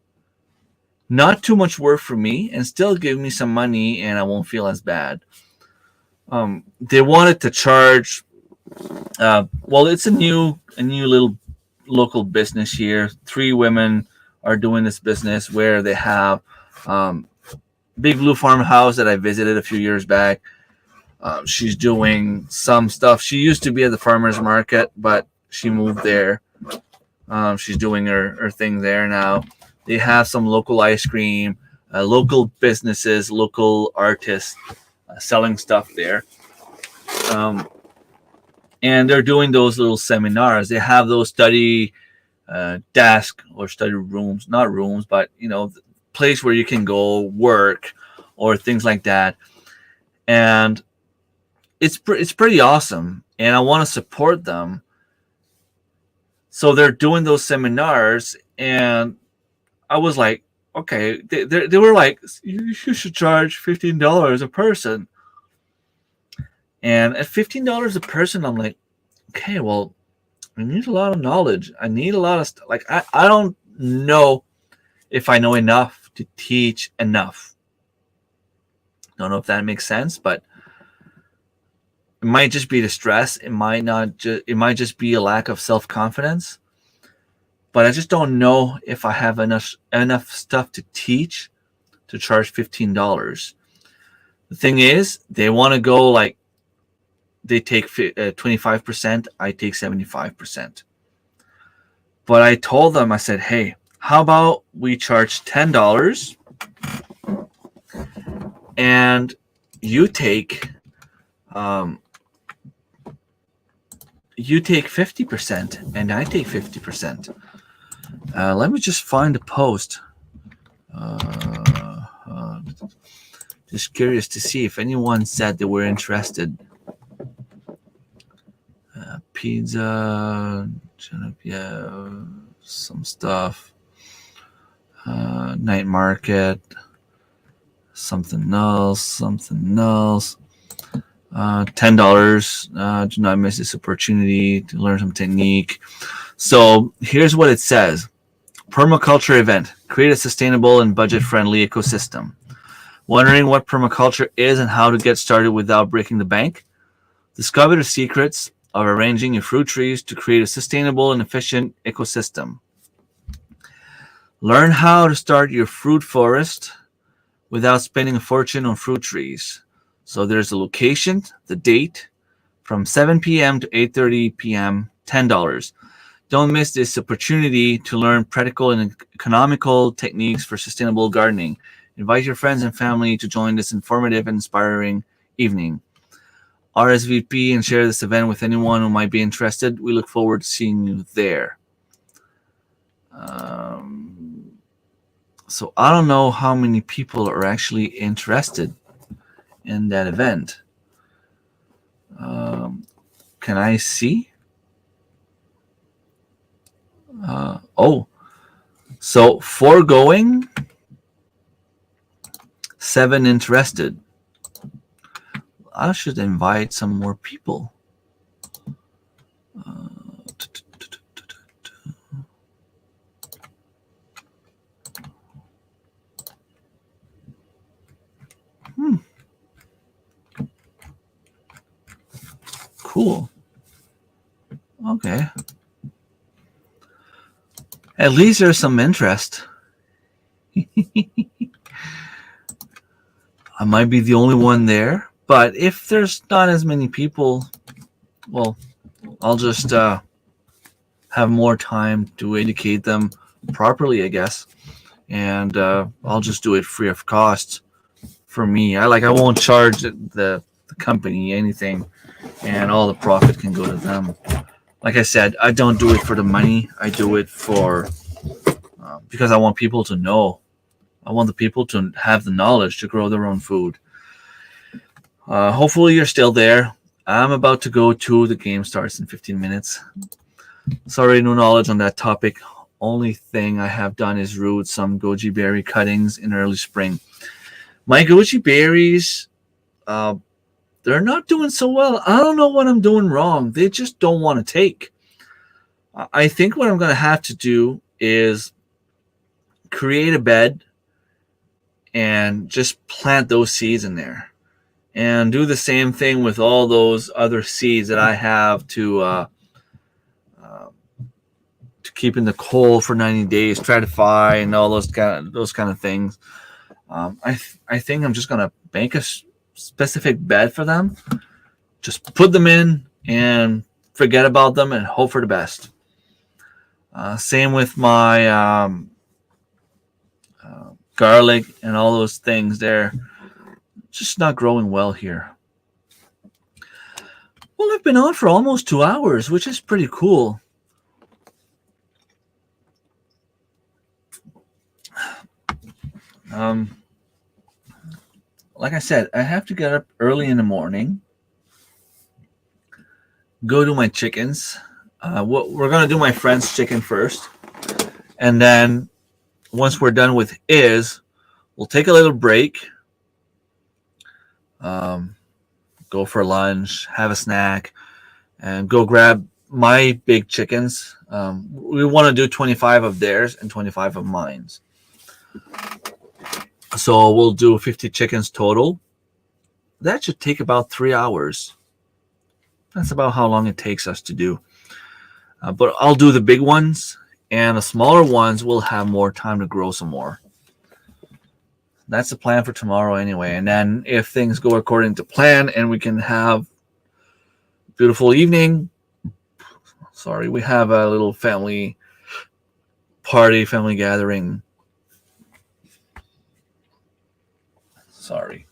Not too much work for me, and still give me some money, and I won't feel as bad. They wanted to charge. It's a new little local business here. 3 women are doing this business where they have Big Blue Farmhouse that I visited a few years back. She's doing some stuff. She used to be at the farmer's market, but she moved there. She's doing her thing there now. They have some local ice cream, local businesses, local artists selling stuff there. And they're doing those little seminars. They have those study desk or study rooms, not rooms, but place where you can go work or things like that. And it's pretty awesome, and I want to support them. So they're doing those seminars, and I was like, okay, they were like, you should charge $15 a person. And at $15 a person, I'm like, okay, well, I need a lot of knowledge. I need a lot of stuff. Like, I don't know if I know enough to teach enough. Don't know if that makes sense, but it might just be the stress. It might just be a lack of self-confidence. But I just don't know if I have enough stuff to teach to charge $15. The thing is, they want to go like, they take 25%, I take 75%. But I told them, I said, hey, how about we charge $10 and you take 50% and I take 50%. Let me just find a post. Just curious to see if anyone said they were interested. Pizza, some stuff. Night market. Something else. $10. Do not miss this opportunity to learn some technique. So here's what it says. Permaculture event. Create a sustainable and budget-friendly ecosystem. Wondering what permaculture is and how to get started without breaking the bank? Discover the secrets of arranging your fruit trees to create a sustainable and efficient ecosystem. Learn how to start your fruit forest without spending a fortune on fruit trees. So there's a location, the date, from 7 p.m. to 8:30 p.m., $10. Don't miss this opportunity to learn practical and economical techniques for sustainable gardening. Invite your friends and family to join this informative and inspiring evening. RSVP and share this event with anyone who might be interested. We look forward to seeing you there. So I don't know how many people are actually interested in that event. Can I see? So foregoing, 7 interested. I should invite some more people. cool. Okay. At least there's some interest. I might be the only one there, but if there's not as many people, well, I'll just have more time to educate them properly, I guess, and I'll just do it free of cost for me. I won't charge the company anything, and all the profit can go to them. Like I said, I don't do it for the money. I do it for because I want people to know. I want the people to have the knowledge to grow their own food. Hopefully you're still there. I'm about to go to the game starts in 15 minutes. Sorry, no knowledge on that topic. Only thing I have done is root some goji berry cuttings in early spring. My goji berries, they're not doing so well. I don't know what I'm doing wrong. They just don't want to take. I think what I'm going to have to do is create a bed and just plant those seeds in there. And do the same thing with all those other seeds that I have to keep in the cold for 90 days, stratify, and all those kind of things. I think I'm just gonna make a specific bed for them, just put them in and forget about them and hope for the best. Same with my garlic and all those things. They're just not growing well here. Well, I've been on for almost 2 hours, which is pretty cool. Like I said, I have to get up early in the morning, go do my chickens. We're going to do my friend's chicken first. And then once we're done with we'll take a little break, go for lunch, have a snack, and go grab my big chickens. We want to do 25 of theirs and 25 of mine. So we'll do 50 chickens total. That should take about 3 hours. That's about how long it takes us to do. But I'll do the big ones, and the smaller ones will have more time to grow some more. That's the plan for tomorrow anyway. And then if things go according to plan and we can have a beautiful evening. Sorry, we have a little family party, family gathering. Sorry.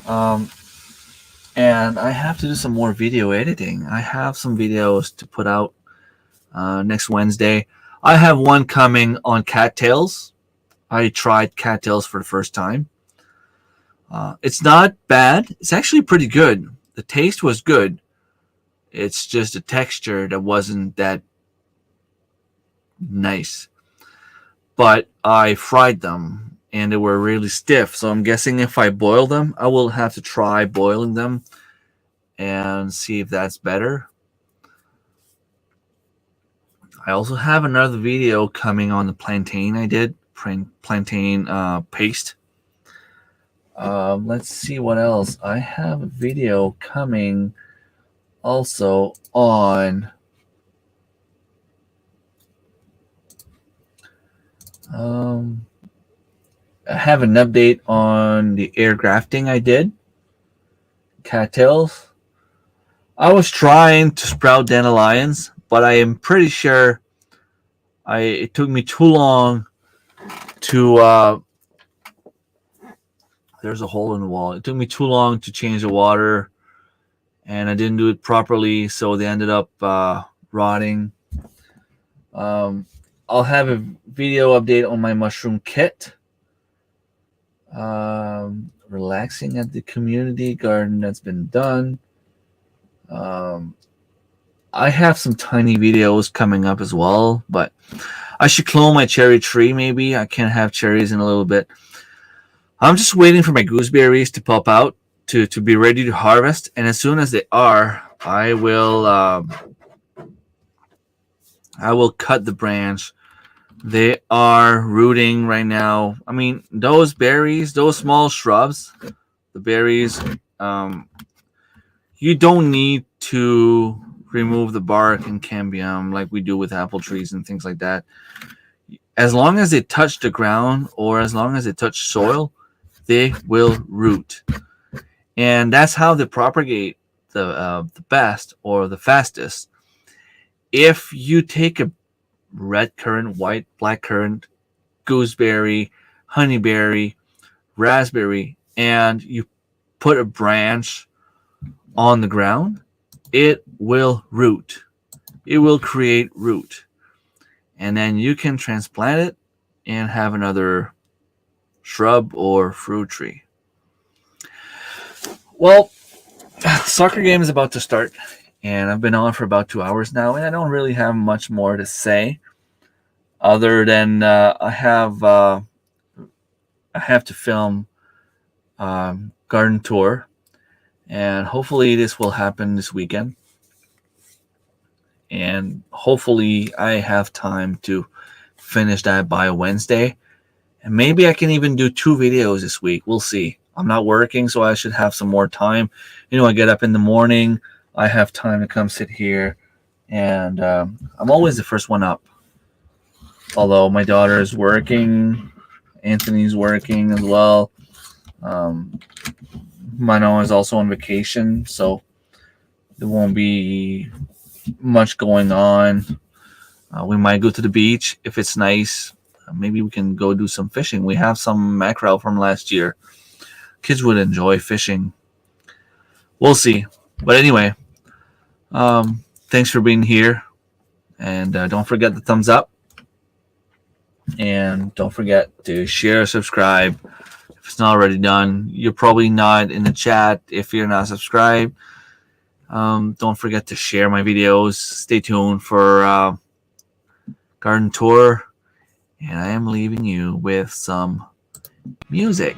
And I have to do some more video editing. I have some videos to put out next Wednesday. I have one coming on cattails. I tried cattails for the first time. It's not bad. It's actually pretty good. The taste was good. It's just the texture that wasn't that nice. But I fried them and they were really stiff. So I'm guessing if I boil them, I will have to try boiling them and see if that's better. I also have another video coming on the plantain I did, plantain paste. Let's see what else. I have a video coming also on I have an update on the air grafting I did. Cattails. I was trying to sprout dandelions, but I am pretty sure it took me too long to there's a hole in the wall. It took me too long to change the water, and I didn't do it properly, so they ended up rotting. I'll have a video update on my mushroom kit. Relaxing at the community garden that's been done. I have some tiny videos coming up as well, but I should clone my cherry tree maybe. I can have cherries in a little bit. I'm just waiting for my gooseberries to pop out to be ready to harvest, and as soon as they are, I will cut the branch. They are rooting right now. I mean, those berries, those small shrubs, the berries, You don't need to remove the bark and cambium like we do with apple trees and things like that. As long as they touch the ground or as long as they touch soil, they will root. And that's how they propagate the best or the fastest. If you take a red currant, white, black currant, gooseberry, honeyberry, raspberry, and you put a branch on the ground, it will root. It will create root. And then you can transplant it and have another shrub or fruit tree. Well, soccer game is about to start, and I've been on for about 2 hours now, and I don't really have much more to say other than I have to film garden tour, and hopefully this will happen this weekend, and hopefully I have time to finish that by Wednesday, and maybe I can even do 2 videos this week. We'll see. I'm not working, so I should have some more time. I get up in the morning, I have time to come sit here, and I'm always the first one up. Although my daughter is working, Anthony's working as well. Mano is also on vacation, so there won't be much going on. We might go to the beach if it's nice. Maybe we can go do some fishing. We have some mackerel from last year. Kids would enjoy fishing. We'll see. But anyway, thanks for being here. And don't forget the thumbs up. And don't forget to share, subscribe. If it's not already done, you're probably not in the chat if you're not subscribed. Don't forget to share my videos. Stay tuned for garden tour. And I am leaving you with some music.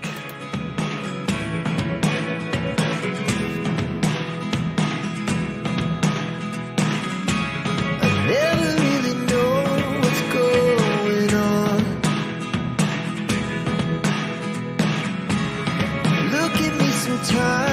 Time